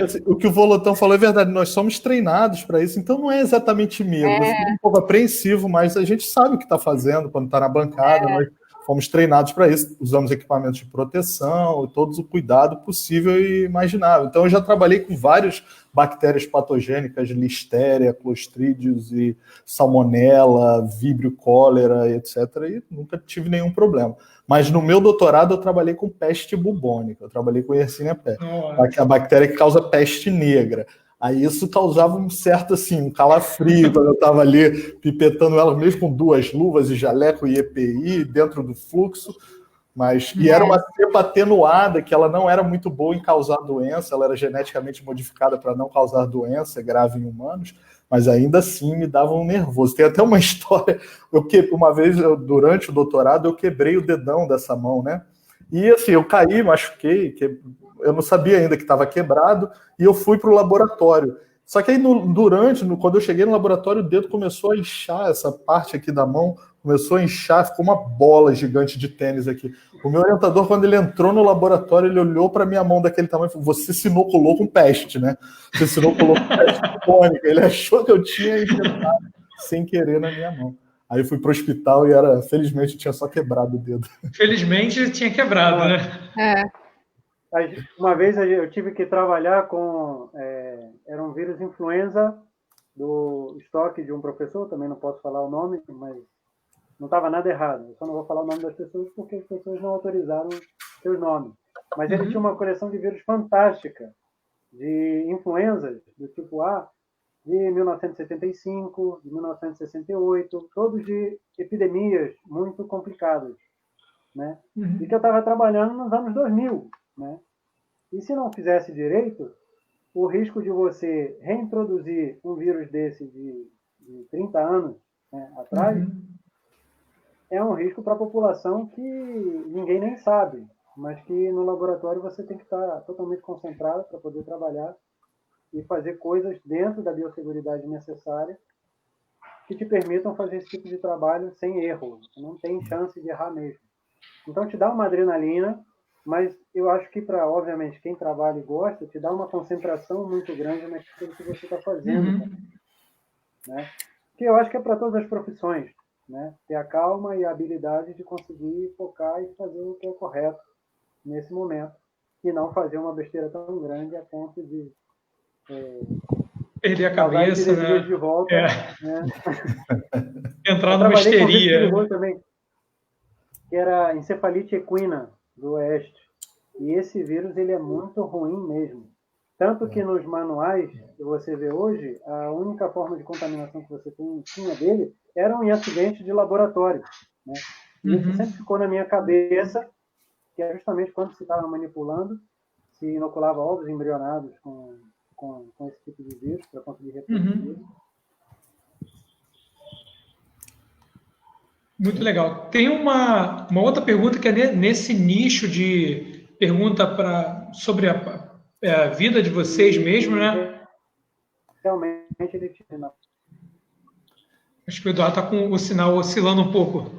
Assim, o que o Volotão falou é verdade, nós somos treinados para isso, então não é exatamente medo. Você é um pouco apreensivo, mas a gente sabe o que está fazendo quando está na bancada, nós fomos treinados para isso, usamos equipamentos de proteção, todo o cuidado possível e imaginável. Então, eu já trabalhei com várias bactérias patogênicas, listéria, clostridios e salmonela, víbrio, cólera, etc. E nunca tive nenhum problema. Mas no meu doutorado, eu trabalhei com peste bubônica, eu trabalhei com Yersinia pestis, a bactéria que causa peste negra. Aí isso causava um certo, assim, um calafrio quando eu estava ali pipetando ela mesmo com 2 luvas e jaleco e EPI dentro do fluxo, e era uma cepa atenuada, que ela não era muito boa em causar doença, ela era geneticamente modificada para não causar doença grave em humanos, mas ainda assim me dava um nervoso. Tem até uma história, uma vez, durante o doutorado, eu quebrei o dedão dessa mão, né? E assim, eu caí, machuquei, eu não sabia ainda que estava quebrado, e eu fui para o laboratório. Só que aí, quando eu cheguei no laboratório, o dedo começou a inchar, essa parte aqui da mão começou a inchar, ficou uma bola gigante de tênis aqui. O meu orientador, quando ele entrou no laboratório, ele olhou para minha mão daquele tamanho e falou: você se inoculou com peste, né? Você se inoculou com peste bubônica. Ele achou que eu tinha infectado sem querer na minha mão. Aí eu fui para o hospital e felizmente tinha só quebrado o dedo. Felizmente tinha quebrado, né? Uma vez eu tive que trabalhar com... era um vírus influenza do estoque de um professor, também não posso falar o nome, mas não estava nada errado. Eu só não vou falar o nome das pessoas porque as pessoas não autorizaram seus nomes. Mas ele tinha uma coleção de vírus fantástica, de influenzas do tipo A, de 1975, de 1968, todos de epidemias muito complicadas, né? E que eu estava trabalhando nos anos 2000, né? E se não fizesse direito, o risco de você reintroduzir um vírus desse de 30 anos, né, atrás, é um risco para a população que ninguém nem sabe, mas que no laboratório você tem que estar totalmente concentrado para poder trabalhar e fazer coisas dentro da biosseguridade necessária que te permitam fazer esse tipo de trabalho sem erro. Você não tem chance de errar mesmo. Então, te dá uma adrenalina, mas eu acho que, obviamente, quem trabalha e gosta, te dá uma concentração muito grande naquilo que você está fazendo. Né? Que eu acho que é para todas as profissões. Né? Ter a calma e a habilidade de conseguir focar e fazer o que é correto nesse momento. E não fazer uma besteira tão grande a ponto de perder a cabeça, né? De volta, né? Entrar numa histeria. Com um também, que era a encefalite equina do Oeste. E esse vírus ele é muito ruim mesmo. Tanto que nos manuais que você vê hoje, a única forma de contaminação que você tinha dele eram em acidentes de laboratório. Né? E isso sempre ficou na minha cabeça, que é justamente quando se estava manipulando, se inoculava ovos embrionados com esse tipo de vírus para conseguir reproduzir. Muito legal. Tem uma outra pergunta que é nesse nicho de pergunta sobre a vida de vocês mesmo, né? Realmente ele tinha. Acho que o Eduardo está com o sinal oscilando um pouco.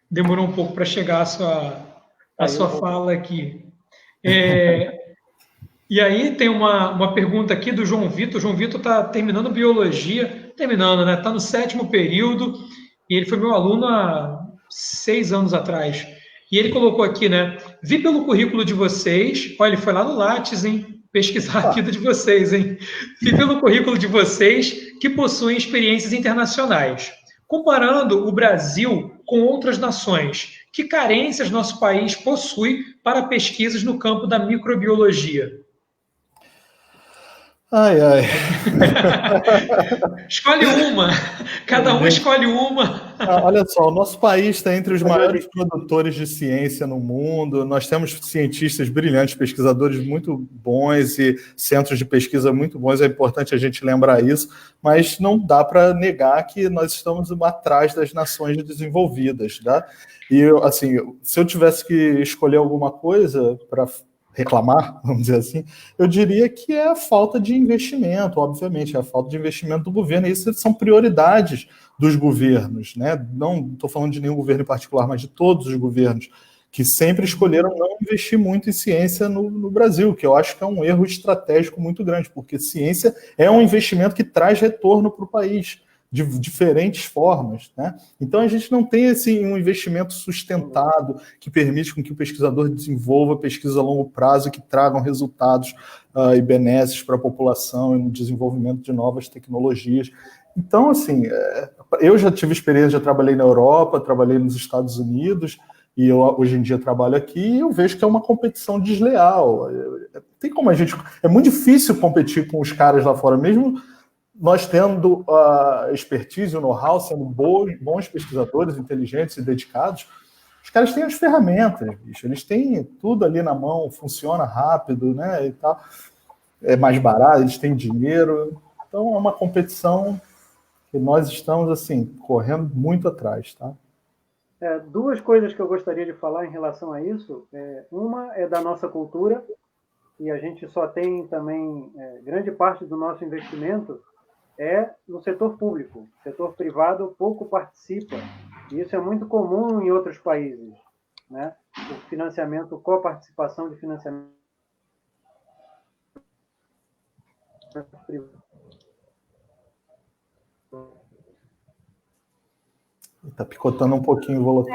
Demorou um pouco para chegar a sua fala aqui. E aí tem uma pergunta aqui do João Vitor. O João Vitor está terminando biologia, né? Está no 7º período, e ele foi meu aluno há 6 anos atrás. E ele colocou aqui, né? Vi pelo currículo de vocês, olha, ele foi lá no Lattes, hein? Pesquisar a vida de vocês, hein? Vi pelo currículo de vocês que possuem experiências internacionais. Comparando o Brasil com outras nações, que carências nosso país possui para pesquisas no campo da microbiologia? Ai. Escolhe uma. Cada um escolhe uma. Olha só, o nosso país está entre os maiores produtores de ciência no mundo. Nós temos cientistas brilhantes, pesquisadores muito bons e centros de pesquisa muito bons. É importante a gente lembrar isso, mas não dá para negar que nós estamos atrás das nações desenvolvidas, tá? E assim, se eu tivesse que escolher alguma coisa para reclamar, vamos dizer assim, eu diria que é a falta de investimento, obviamente, é a falta de investimento do governo, e isso são prioridades dos governos, né? Não estou falando de nenhum governo em particular, mas de todos os governos, que sempre escolheram não investir muito em ciência no Brasil, que eu acho que é um erro estratégico muito grande, porque ciência é um investimento que traz retorno para o país, de diferentes formas, né? Então a gente não tem um investimento sustentado que permite com que o pesquisador desenvolva pesquisas a longo prazo que tragam resultados e benesses para a população e no desenvolvimento de novas tecnologias. Então, assim, eu já tive experiência, já trabalhei na Europa, trabalhei nos Estados Unidos, e eu hoje em dia trabalho aqui, e eu vejo que é uma competição desleal. Tem como é muito difícil competir com os caras lá fora, mesmo nós tendo a expertise e o know-how, sendo bons pesquisadores, inteligentes e dedicados. Os caras têm as ferramentas, bicho. Eles têm tudo ali na mão, funciona rápido, né? E tal. É mais barato, eles têm dinheiro. Então é uma competição que nós estamos assim correndo muito atrás, tá? Duas coisas que eu gostaria de falar em relação a isso. Uma é da nossa cultura, e a gente só tem também, grande parte do nosso investimento é no setor público. O setor privado pouco participa, e isso é muito comum em outros países, né? O financiamento, coparticipação de financiamento privado. Está picotando um pouquinho o Volotão.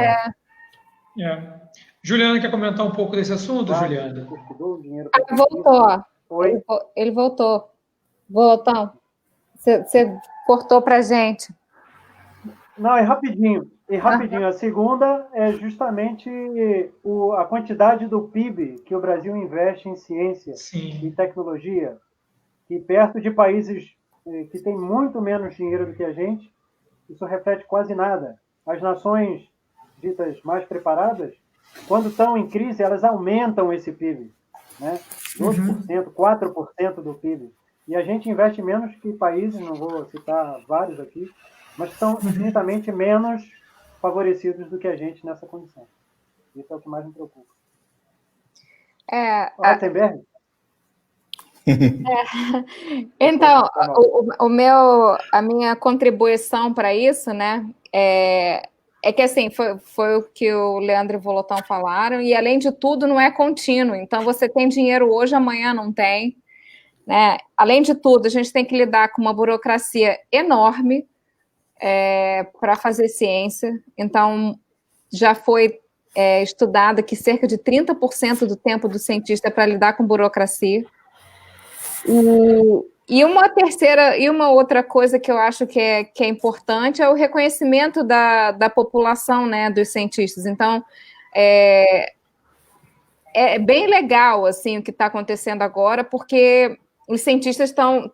Juliana, quer comentar um pouco desse assunto, Juliana? Voltou. Oi? Ele voltou. Volotão, você cortou para a gente. Não, é rapidinho. A segunda é justamente a quantidade do PIB que o Brasil investe em ciência e tecnologia, e perto de países que têm muito menos dinheiro do que a gente, isso reflete quase nada. As nações ditas mais preparadas, quando estão em crise, elas aumentam esse PIB, né? 2%, 4% do PIB. E a gente investe menos que países, não vou citar vários aqui, mas são infinitamente menos favorecidos do que a gente nessa condição. Isso é o que mais me preocupa. Rottenberg? Então, a minha contribuição para isso, né, é que assim, foi o que o Leandro e o Volotão falaram, e além de tudo não é contínuo, então você tem dinheiro hoje, amanhã não tem, né? Além de tudo, a gente tem que lidar com uma burocracia enorme para fazer ciência, então já foi estudado que cerca de 30% do tempo do cientista é para lidar com burocracia. E uma outra coisa que eu acho que é importante é o reconhecimento da população, né, dos cientistas. Então, é bem legal assim, o que está acontecendo agora, porque os cientistas estão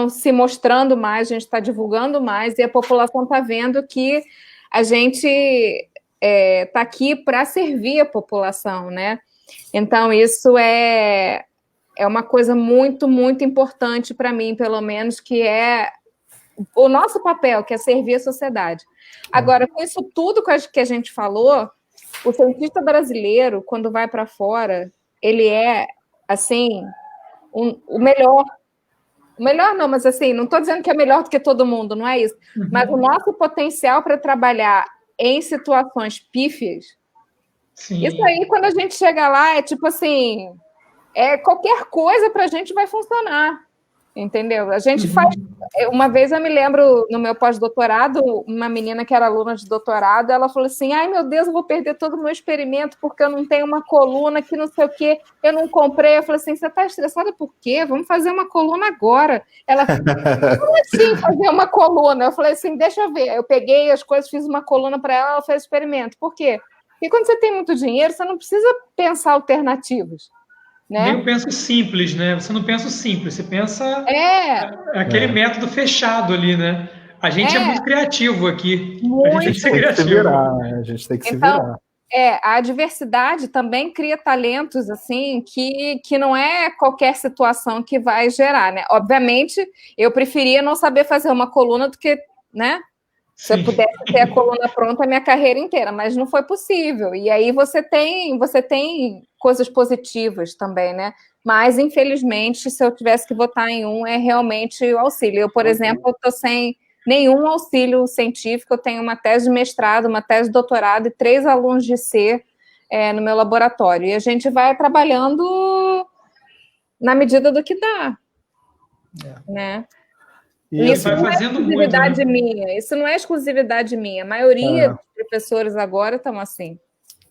se mostrando mais, a gente está divulgando mais, e a população está vendo que a gente está aqui para servir a população, né? Então, isso é uma coisa muito, muito importante para mim, pelo menos, que é o nosso papel, que é servir a sociedade. Agora, com isso tudo que a gente falou, o cientista brasileiro, quando vai para fora, ele é, assim, o melhor. O melhor não, mas assim, não estou dizendo que é melhor do que todo mundo, não é isso. Mas o nosso potencial para trabalhar em situações pífias, isso aí, quando a gente chega lá, é tipo assim... qualquer coisa para a gente vai funcionar, entendeu? A gente faz... Uma vez eu me lembro, no meu pós-doutorado, uma menina que era aluna de doutorado, ela falou assim, ai meu Deus, eu vou perder todo o meu experimento porque eu não tenho uma coluna que não sei o quê, eu não comprei. Eu falei assim, você está estressada por quê? Vamos fazer uma coluna agora. Ela falou, como assim fazer uma coluna? Eu falei assim, deixa eu ver. Eu peguei as coisas, fiz uma coluna para ela, ela fez experimento. Por quê? Porque quando você tem muito dinheiro, você não precisa pensar alternativas. Né? Nem eu penso simples, né? Você não pensa o simples, você pensa aquele método fechado ali, né? A gente é muito criativo aqui. A gente tem que se virar, a gente tem que se virar. A diversidade também cria talentos, assim, que não é qualquer situação que vai gerar, né? Obviamente, eu preferia não saber fazer uma coluna do que, né? Se eu pudesse ter a coluna pronta a minha carreira inteira, mas não foi possível. E aí você tem coisas positivas também, né? Mas, infelizmente, se eu tivesse que votar em um, é realmente o auxílio. Eu, por exemplo, estou sem nenhum auxílio científico, eu tenho uma tese de mestrado, uma tese de doutorado e 3 alunos de C no meu laboratório. E a gente vai trabalhando na medida do que dá, né? Isso não é exclusividade minha. Isso não é exclusividade minha. A maioria dos professores agora estão assim.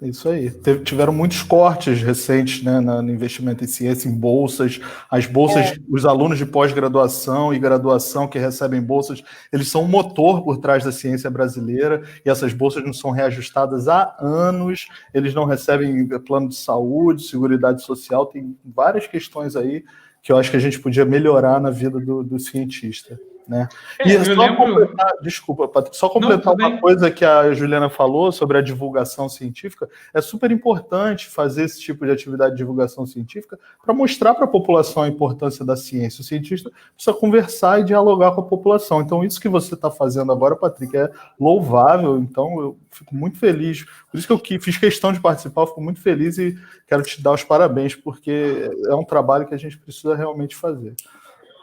Isso aí. Tiveram muitos cortes recentes, né, no investimento em ciência, em bolsas. As bolsas, os alunos de pós-graduação e graduação que recebem bolsas, eles são um motor por trás da ciência brasileira, e essas bolsas não são reajustadas há anos, eles não recebem plano de saúde, seguridade social, tem várias questões aí que eu acho que a gente podia melhorar na vida do cientista. né? E só completar, desculpa, Patrick, só completar uma coisa que a Juliana falou sobre a divulgação científica. É super importante fazer esse tipo de atividade de divulgação científica para mostrar para a população a importância da ciência. O cientista precisa conversar e dialogar com a população. Então, isso que você está fazendo agora, Patrick, é louvável. Então, eu fico muito feliz. Por isso que eu fiz questão de participar, eu fico muito feliz e quero te dar os parabéns, porque é um trabalho que a gente precisa realmente fazer.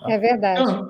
É verdade.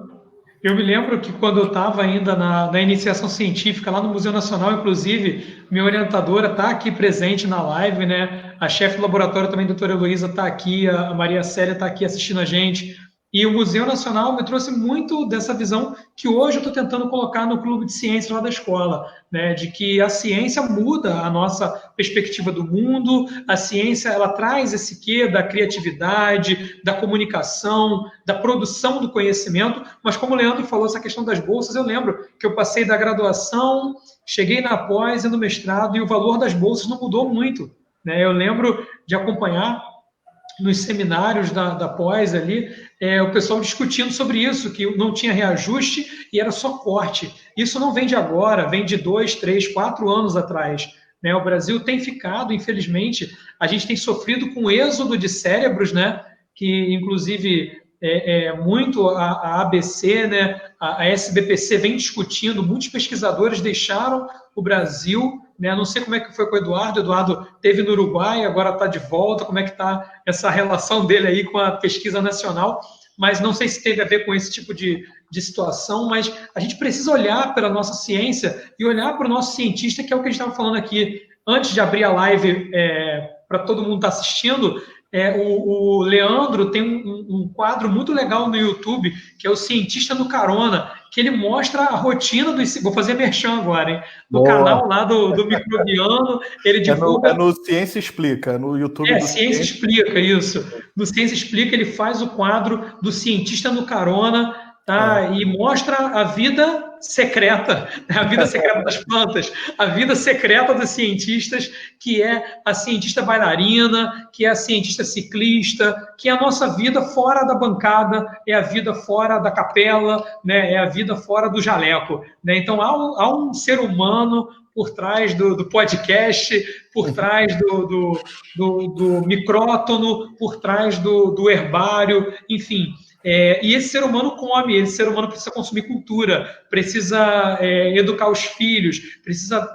Eu me lembro que quando eu estava ainda na iniciação científica, lá no Museu Nacional, inclusive, minha orientadora está aqui presente na live, né? A chefe do laboratório também, a doutora Heloísa, está aqui, a Maria Célia está aqui assistindo a gente. E o Museu Nacional me trouxe muito dessa visão que hoje eu estou tentando colocar no clube de ciências lá da escola, né? De que a ciência muda a nossa perspectiva do mundo, a ciência ela traz esse quê da criatividade, da comunicação, da produção do conhecimento, mas como o Leandro falou, essa questão das bolsas, eu lembro que eu passei da graduação, cheguei na pós e no mestrado, e o valor das bolsas não mudou muito, né? Eu lembro de acompanhar nos seminários da pós ali, o pessoal discutindo sobre isso, que não tinha reajuste e era só corte. Isso não vem de agora, vem de 2, 3, 4 anos atrás, né? O Brasil tem ficado, infelizmente, a gente tem sofrido com o êxodo de cérebros, né? Que, inclusive, muito a ABC, né? A SBPC vem discutindo, muitos pesquisadores deixaram o Brasil, né? Não sei como é que foi com o Eduardo. O Eduardo esteve no Uruguai, agora está de volta. Como é que está essa relação dele aí com a pesquisa nacional? Mas não sei se teve a ver com esse tipo de situação, mas a gente precisa olhar para a nossa ciência e olhar para o nosso cientista, que é o que a gente estava falando aqui antes de abrir a live para todo mundo estar assistindo. O Leandro tem um quadro muito legal no YouTube, que é o Cientista no Carona, que ele mostra a rotina do... Vou fazer merchan agora, hein? No canal lá do Microbiano, ele divulga... no Ciência Explica, no YouTube. Ciência Explica, isso. No Ciência Explica, ele faz o quadro do Cientista no Carona, tá? E mostra a vida secreta das plantas, a vida secreta dos cientistas, que é a cientista bailarina, que é a cientista ciclista, que é a nossa vida fora da bancada, é a vida fora da capela, né? É a vida fora do jaleco, né? Então, há um ser humano por trás do podcast, por trás do micrótono, por trás do herbário, enfim... e esse ser humano come, esse ser humano precisa consumir cultura, precisa educar os filhos, precisa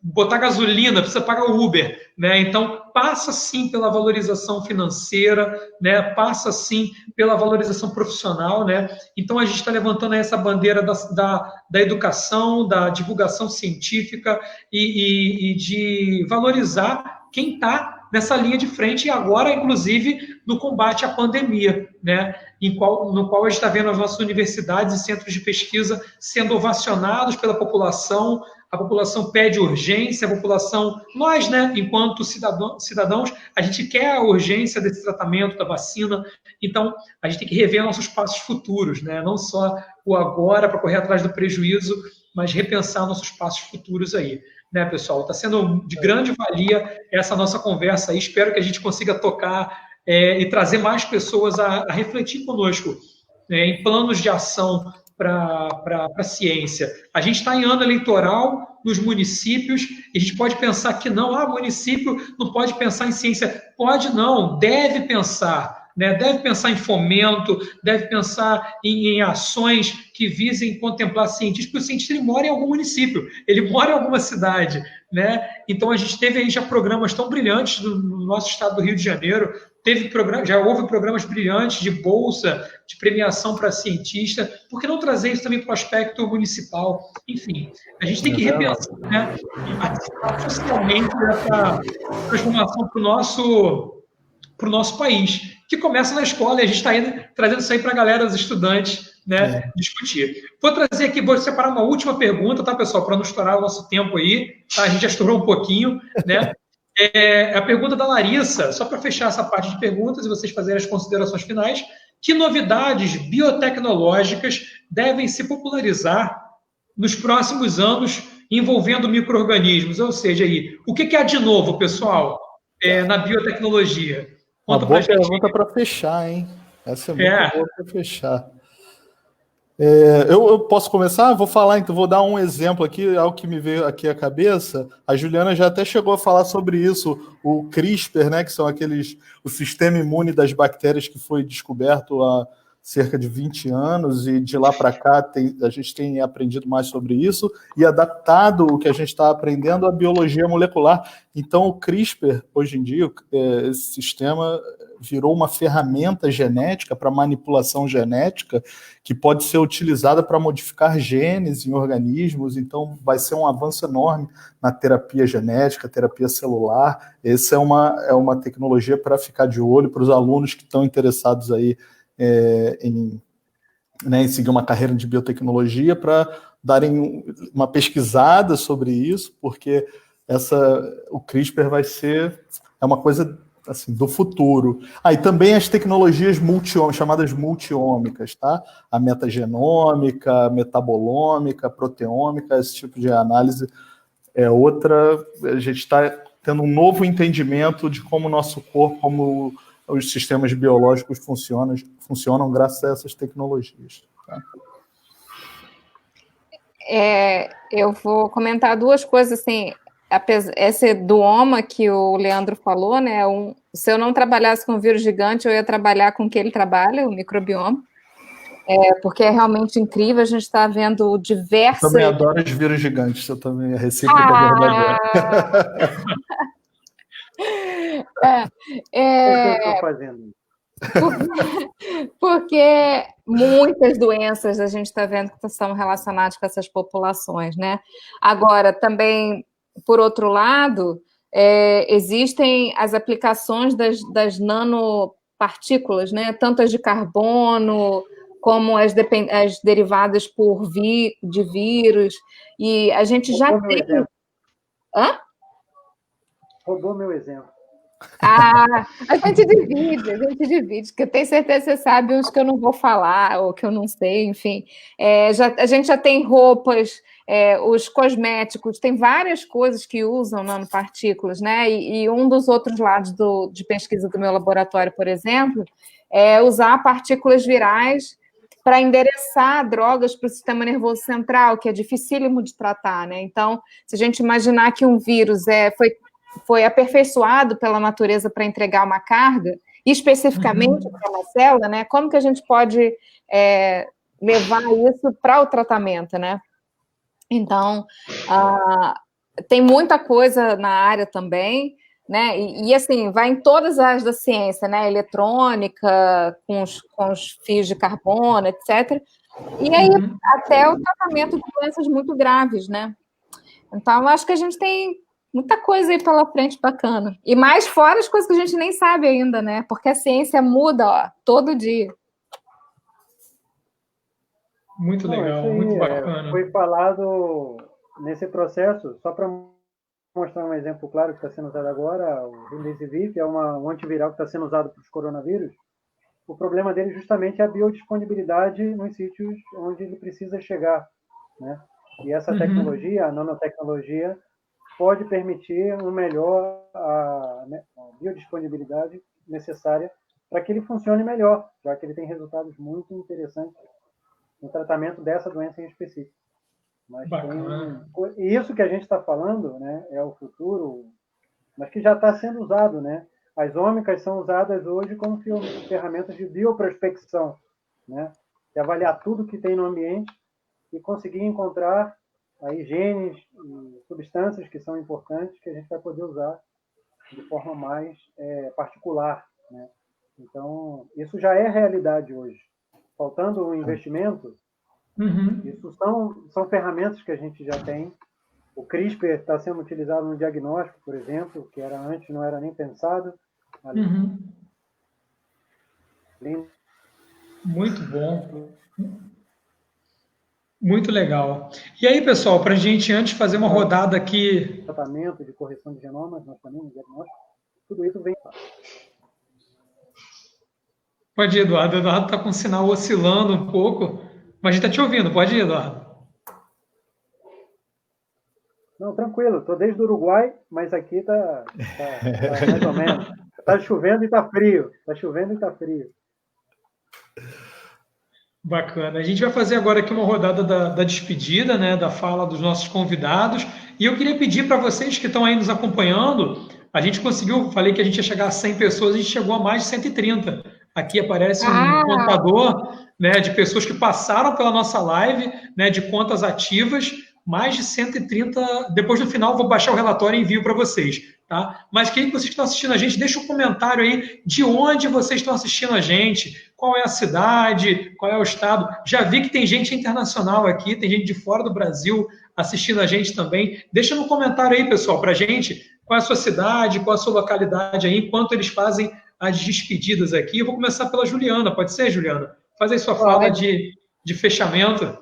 botar gasolina, precisa pagar o Uber, né? Então, passa sim pela valorização financeira, né? Passa sim pela valorização profissional, né? Então, a gente está levantando essa bandeira da educação, da divulgação científica e de valorizar quem está nessa linha de frente e agora, inclusive, no combate à pandemia, né? No qual a gente está vendo as nossas universidades e centros de pesquisa sendo ovacionados pela população, a população pede urgência, a população, nós, né, enquanto cidadãos, a gente quer a urgência desse tratamento, da vacina, então a gente tem que rever nossos passos futuros, né? Não só o agora para correr atrás do prejuízo, mas repensar nossos passos futuros aí. Né, pessoal? Está sendo de grande valia essa nossa conversa aí. Espero que a gente consiga tocar e trazer mais pessoas a refletir conosco em planos de ação para a ciência. A gente está em ano eleitoral nos municípios e a gente pode pensar que não, município não pode pensar em ciência. Pode não, deve pensar. Né? Deve pensar em fomento, deve pensar em ações que visem contemplar cientistas, porque o cientista ele mora em algum município, ele mora em alguma cidade. Né? Então, a gente teve aí já programas tão brilhantes no nosso estado do Rio de Janeiro, já houve programas brilhantes de bolsa, de premiação para cientista, por que não trazer isso também para o aspecto municipal? Enfim, a gente tem que repensar, né? E participar socialmente dessa transformação para o nosso país, que começa na escola, e a gente está trazendo isso aí para a galera, os estudantes, né, discutir. Vou trazer aqui, vou separar uma última pergunta, tá, pessoal, para não estourar o nosso tempo aí, tá? A gente já estourou um pouquinho, né? A pergunta da Larissa, só para fechar essa parte de perguntas e vocês fazerem as considerações finais, que novidades biotecnológicas devem se popularizar nos próximos anos envolvendo micro-organismos? Ou seja, aí, o que há de novo, pessoal, na biotecnologia? Uma boa pergunta para fechar, hein? Essa é muito boa para fechar. Eu posso começar? Vou falar, então, vou dar um exemplo aqui, algo que me veio aqui à cabeça. A Juliana já até chegou a falar sobre isso, o CRISPR, né, que são o sistema imune das bactérias que foi descoberto há cerca de 20 anos, e de lá para cá a gente tem aprendido mais sobre isso e adaptado o que a gente está aprendendo à biologia molecular. Então, o CRISPR, hoje em dia, esse sistema virou uma ferramenta genética para manipulação genética que pode ser utilizada para modificar genes em organismos. Então, vai ser um avanço enorme na terapia genética, terapia celular. Essa é uma tecnologia para ficar de olho para os alunos que estão interessados aí em seguir uma carreira de biotecnologia, para darem uma pesquisada sobre isso, porque o CRISPR é uma coisa assim, do futuro. E também as tecnologias chamadas multiômicas, tá? A metagenômica, a metabolômica, a proteômica, esse tipo de análise é outra. A gente está tendo um novo entendimento de como o nosso corpo, como os sistemas biológicos funcionam graças a essas tecnologias. Tá? Eu vou comentar duas coisas, assim, esse duoma que o Leandro falou, né, se eu não trabalhasse com vírus gigante, eu ia trabalhar com o que ele trabalha, o microbioma, porque é realmente incrível, a gente está vendo diversas... Eu também adoro os vírus gigantes, eu também, a recíproca verdadeira. Eu estou fazendo. Porque muitas doenças a gente está vendo que estão relacionadas com essas populações, né? Agora, também, por outro lado, existem as aplicações das nanopartículas, né? Tanto as de carbono como as derivadas de vírus, e a gente já tem... Hã? Roubou meu exemplo. A gente divide, que eu tenho certeza que você sabe uns que eu não vou falar, ou que eu não sei, enfim. A gente já tem roupas, os cosméticos, tem várias coisas que usam nanopartículas, né? E um dos outros lados de pesquisa do meu laboratório, por exemplo, é usar partículas virais para endereçar drogas para o sistema nervoso central, que é dificílimo de tratar, né? Então, se a gente imaginar que um vírus foi aperfeiçoado pela natureza para entregar uma carga, especificamente para uma célula, né? Como que a gente pode levar isso para o tratamento, né? Então, tem muita coisa na área também, né? E assim, vai em todas as áreas da ciência, né? Eletrônica, com os fios de carbono, etc. E aí, até o tratamento de doenças muito graves, né? Então, eu acho que a gente tem muita coisa aí pela frente bacana. E mais fora as coisas que a gente nem sabe ainda, né? Porque a ciência muda, todo dia. Muito legal, muito bacana. Foi falado nesse processo, só para mostrar um exemplo claro que está sendo usado agora, o Remdesivir, que é um antiviral que está sendo usado para os coronavírus. O problema dele justamente é a biodisponibilidade nos sítios onde ele precisa chegar, né? E essa tecnologia, a nanotecnologia, pode permitir a biodisponibilidade necessária para que ele funcione melhor, já que ele tem resultados muito interessantes no tratamento dessa doença em específico. Mas e isso que a gente está falando, né, é o futuro, mas que já está sendo usado, né? As ômicas são usadas hoje como ferramentas de bioprospecção, né? De avaliar tudo que tem no ambiente e conseguir encontrar aí genes e substâncias que são importantes que a gente vai poder usar de forma mais particular, né? Então, isso já é realidade hoje. Faltando um investimento, isso são ferramentas que a gente já tem. O CRISPR está sendo utilizado no diagnóstico, por exemplo, que antes não era nem pensado. Muito bom. Muito legal. E aí, pessoal, para a gente, antes de fazer uma rodada aqui... Tratamento de correção de genomas, nós também no diagnóstico, tudo isso vem... Pode ir, Eduardo. O Eduardo está com o sinal oscilando um pouco, mas a gente está te ouvindo. Pode ir, Eduardo. Não, tranquilo. Estou desde o Uruguai, mas aqui está mais ou menos. Está chovendo e está frio. Está chovendo e está frio. Bacana. A gente vai fazer agora aqui uma rodada da despedida, né, da fala dos nossos convidados. E eu queria pedir para vocês que estão aí nos acompanhando, a gente conseguiu, falei que a gente ia chegar a 100 pessoas, a gente chegou a mais de 130. Aqui aparece um contador, né, de pessoas que passaram pela nossa live, né, de contas ativas, mais de 130. Depois, no final, vou baixar o relatório e envio para vocês. Tá? Mas quem vocês estão assistindo a gente, deixa um comentário aí de onde vocês estão assistindo a gente, qual é a cidade, qual é o estado. Já vi que tem gente internacional aqui, tem gente de fora do Brasil assistindo a gente também. Deixa no comentário aí, pessoal, para a gente, qual é a sua cidade, qual é a sua localidade aí, enquanto eles fazem as despedidas aqui. Eu vou começar pela Juliana, pode ser, Juliana? Faz aí sua fala de fechamento.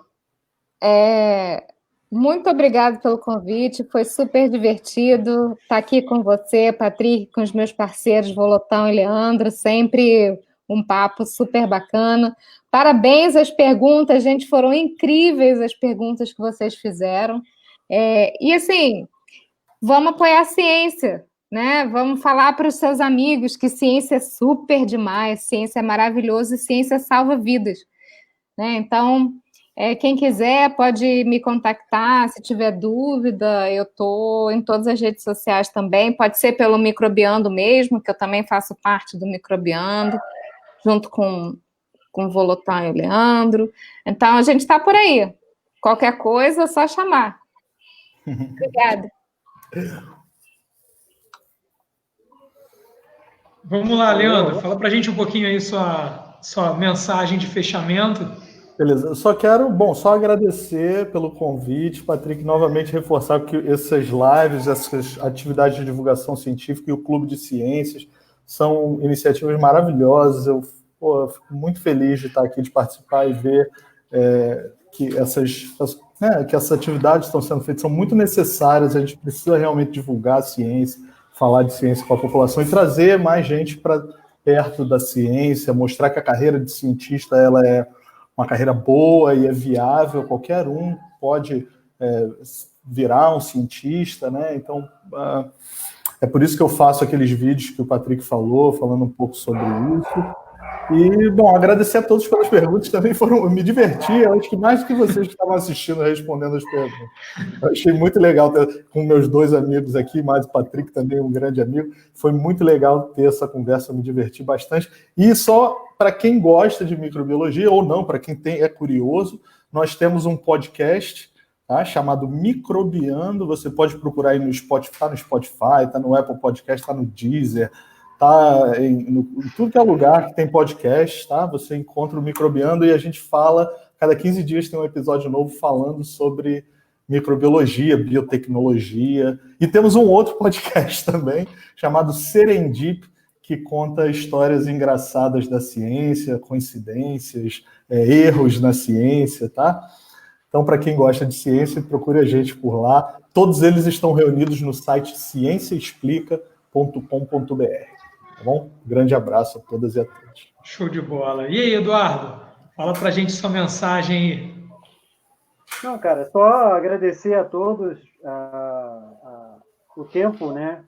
Muito obrigada pelo convite, foi super divertido estar aqui com você, Patrick, com os meus parceiros Volotão e Leandro, sempre um papo super bacana. Parabéns às perguntas, gente, foram incríveis as perguntas que vocês fizeram. E assim, vamos apoiar a ciência, né? Vamos falar para os seus amigos que ciência é super demais, ciência é maravilhoso e ciência salva vidas, né? Então, quem quiser pode me contactar, se tiver dúvida, eu estou em todas as redes sociais também, pode ser pelo Microbiando mesmo, que eu também faço parte do Microbiando, junto com o Volotão e o Leandro. Então, a gente está por aí. Qualquer coisa, é só chamar. Obrigada. Vamos lá, Leandro, fala para a gente um pouquinho aí sua mensagem de fechamento. Beleza, eu só quero, só agradecer pelo convite, Patrick, novamente reforçar que essas lives, essas atividades de divulgação científica e o Clube de Ciências são iniciativas maravilhosas. Eu fico muito feliz de estar aqui, de participar e ver que essas atividades estão sendo feitas, são muito necessárias. A gente precisa realmente divulgar a ciência, falar de ciência com a população e trazer mais gente para perto da ciência, mostrar que a carreira de cientista ela é uma carreira boa e é viável, qualquer um pode virar um cientista, né? Então, é por isso que eu faço aqueles vídeos que o Patrick falou, falando um pouco sobre isso. E, agradecer a todos pelas perguntas, também eu me diverti, eu acho que mais do que vocês que estavam assistindo, respondendo as perguntas. Eu achei muito legal ter com meus dois amigos aqui, mais o Patrick também, um grande amigo, foi muito legal ter essa conversa, eu me diverti bastante. E só para quem gosta de microbiologia, ou não, para quem é curioso, nós temos um podcast, tá, chamado Microbiando, você pode procurar aí no Spotify, está no Apple Podcast, está no Deezer, tá em tudo que é lugar que tem podcast, tá? Você encontra o Microbiando e a gente fala, cada 15 dias tem um episódio novo falando sobre microbiologia, biotecnologia. E temos um outro podcast também, chamado Serendip, que conta histórias engraçadas da ciência, coincidências, erros na ciência, tá? Então, para quem gosta de ciência, procure a gente por lá. Todos eles estão reunidos no site cienciaexplica.com.br. Tá bom? Grande abraço a todas e a todos. Show de bola. E aí, Eduardo? Fala pra gente sua mensagem aí. Não, cara, só agradecer a todos o tempo, né?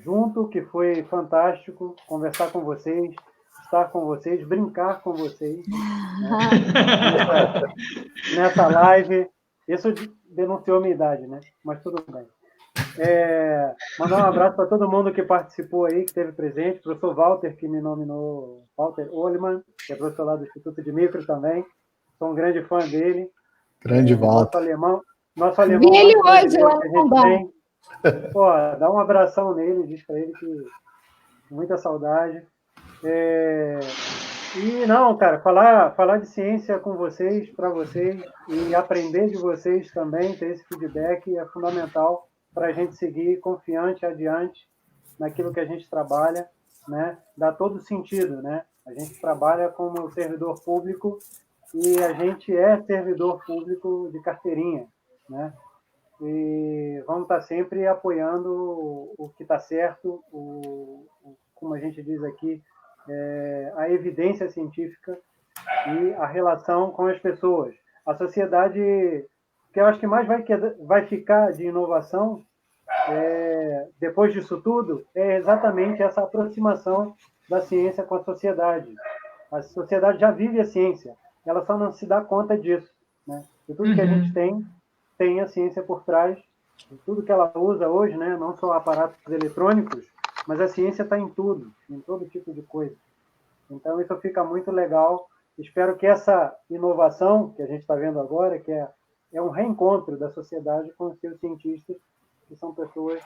Junto, que foi fantástico conversar com vocês, estar com vocês, brincar com vocês, né? nessa live. Isso denunciou a minha idade, né? Mas tudo bem. Mandar um abraço para todo mundo que participou aí, que esteve presente, professor Walter, que me nominou, Walter Ohlemann, que é professor lá do Instituto de Micro também, sou um grande fã dele. Grande Walter. Nosso alemão. Vi ele hoje lá no tem. Pô, dá um abração nele, diz para ele que muita saudade. E não, cara, falar de ciência com vocês, para vocês, e aprender de vocês também, ter esse feedback é fundamental para a gente seguir confiante adiante naquilo que a gente trabalha, né? Dá todo sentido, né? A gente trabalha como servidor público e a gente é servidor público de carteirinha, né? E vamos estar sempre apoiando o que está certo, como a gente diz aqui, a evidência científica e a relação com as pessoas. A sociedade, que eu acho que mais vai ficar de inovação depois disso tudo, é exatamente essa aproximação da ciência com a sociedade. A sociedade já vive a ciência, ela só não se dá conta disso, né? E tudo que a gente tem a ciência por trás, de tudo que ela usa hoje, né? Não só aparatos eletrônicos, mas a ciência está em tudo, em todo tipo de coisa. Então, isso fica muito legal. Espero que essa inovação que a gente está vendo agora, que é um reencontro da sociedade com os seus cientistas, que são pessoas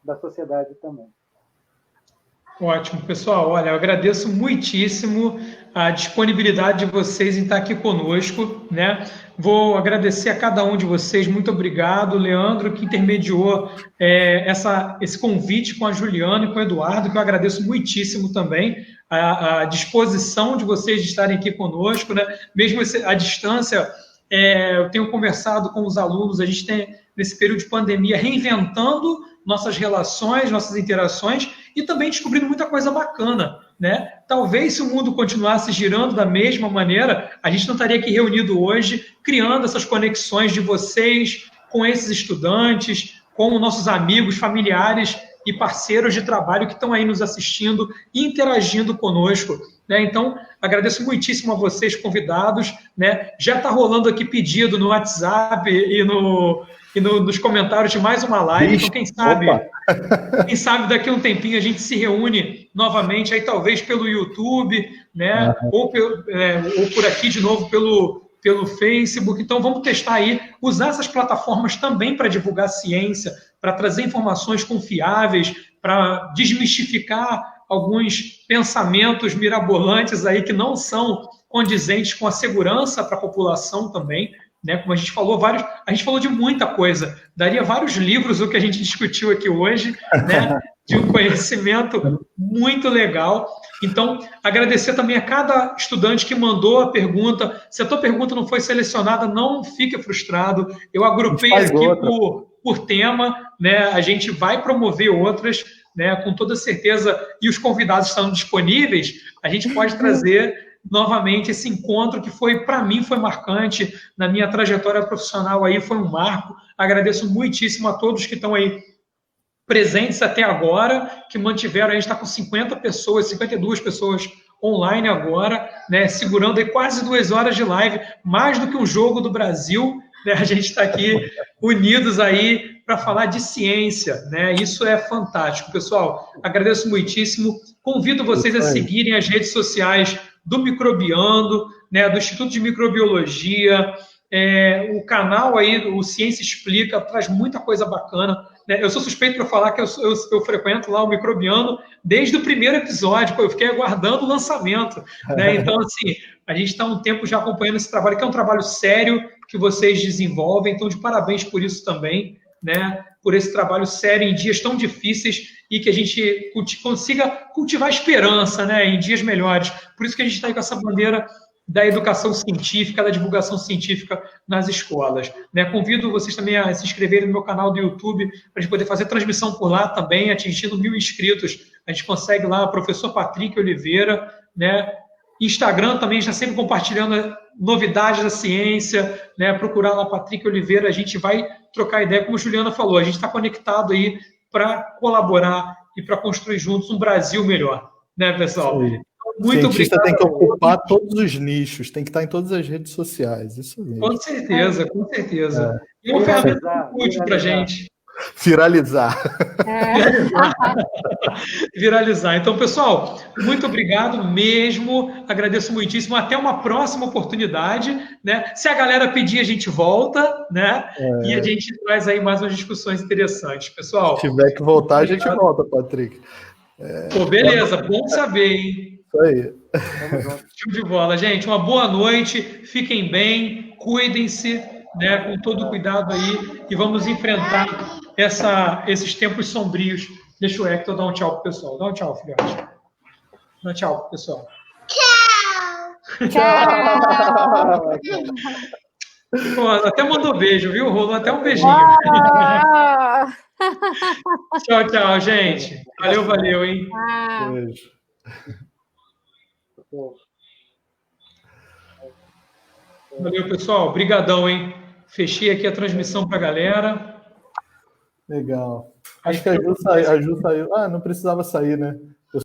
da sociedade também. Ótimo, pessoal. Olha, eu agradeço muitíssimo a disponibilidade de vocês em estar aqui conosco, né? Vou agradecer a cada um de vocês. Muito obrigado, Leandro, que intermediou esse convite com a Juliana e com o Eduardo, que eu agradeço muitíssimo também a disposição de vocês de estarem aqui conosco, né? Mesmo à distância, eu tenho conversado com os alunos, a gente tem, nesse período de pandemia, reinventando nossas relações, nossas interações e também descobrindo muita coisa bacana, né? Talvez se o mundo continuasse girando da mesma maneira, a gente não estaria aqui reunido hoje, criando essas conexões de vocês com esses estudantes, com nossos amigos, familiares e parceiros de trabalho que estão aí nos assistindo e interagindo conosco, né? Então, agradeço muitíssimo a vocês, convidados, né? Já está rolando aqui pedido no WhatsApp e nos comentários de mais uma live. Então, quem sabe daqui a um tempinho a gente se reúne novamente, aí talvez pelo YouTube, né? Ou por aqui de novo pelo Facebook. Então, vamos testar aí, usar essas plataformas também para divulgar ciência, para trazer informações confiáveis, para desmistificar alguns pensamentos mirabolantes aí que não são condizentes com a segurança para a população também, né? Como a gente falou de muita coisa, daria vários livros o que a gente discutiu aqui hoje, né? De um conhecimento muito legal. Então, agradecer também a cada estudante que mandou a pergunta. Se a tua pergunta não foi selecionada, não fique frustrado. Eu agrupei aqui por tema, né? A gente vai promover outras, né? Com toda certeza, e os convidados estão disponíveis, a gente pode trazer novamente esse encontro que para mim foi marcante na minha trajetória profissional aí, foi um marco. Agradeço muitíssimo a todos que estão aí presentes até agora, que mantiveram, a gente está com 52 pessoas online agora, né, segurando aí quase 2 horas de live, mais do que um jogo do Brasil, né, a gente está aqui unidos aí para falar de ciência, né, isso é fantástico. Pessoal, agradeço muitíssimo, convido vocês a seguirem as redes sociais do Microbiando, né, do Instituto de Microbiologia, o canal aí, o Ciência Explica, traz muita coisa bacana, né? Eu sou suspeito para falar que eu frequento lá o Microbiando desde o primeiro episódio, eu fiquei aguardando o lançamento, né? Então, assim, a gente está um tempo já acompanhando esse trabalho, que é um trabalho sério que vocês desenvolvem, então de parabéns por isso também, né? Por esse trabalho sério em dias tão difíceis e que a gente consiga cultivar esperança, né? Em dias melhores. Por isso que a gente está aí com essa bandeira da educação científica, da divulgação científica nas escolas, né? Convido vocês também a se inscreverem no meu canal do YouTube para a gente poder fazer transmissão por lá também, atingindo 1.000 inscritos. A gente consegue lá, professor Patrick Oliveira, né? Instagram também está sempre compartilhando novidades da ciência, né? Procurar lá Patrick Oliveira, a gente vai trocar ideia, como a Juliana falou, a gente está conectado aí para colaborar e para construir juntos um Brasil melhor, né, pessoal? Muito o cientista obrigado. Tem que ocupar todos os nichos, tem que estar em todas as redes sociais, isso mesmo. Com certeza, com certeza. E uma ferramenta útil para a gente. Viralizar. Viralizar. Então, pessoal, muito obrigado mesmo. Agradeço muitíssimo. Até uma próxima oportunidade, né? Se a galera pedir, a gente volta, né? E a gente traz aí mais umas discussões interessantes. Pessoal, se tiver que voltar, a gente volta, Patrick. Pô, beleza, bom saber, hein? Isso aí. Show de bola, gente. Uma boa noite. Fiquem bem, cuidem-se, né? Com todo cuidado aí e vamos enfrentar esses tempos sombrios. Deixa o Hector dar um tchau pro pessoal. Dá um tchau, filhote. Dá um tchau pro pessoal. Tchau! Pô, até mandou beijo, viu? Rolou até um beijinho. Tchau, tchau, gente. Valeu, hein? Beijo. Valeu, pessoal. Obrigadão, hein? Fechei aqui a transmissão para a galera. Legal. Acho que a Ju saiu. Ah, não precisava sair, né?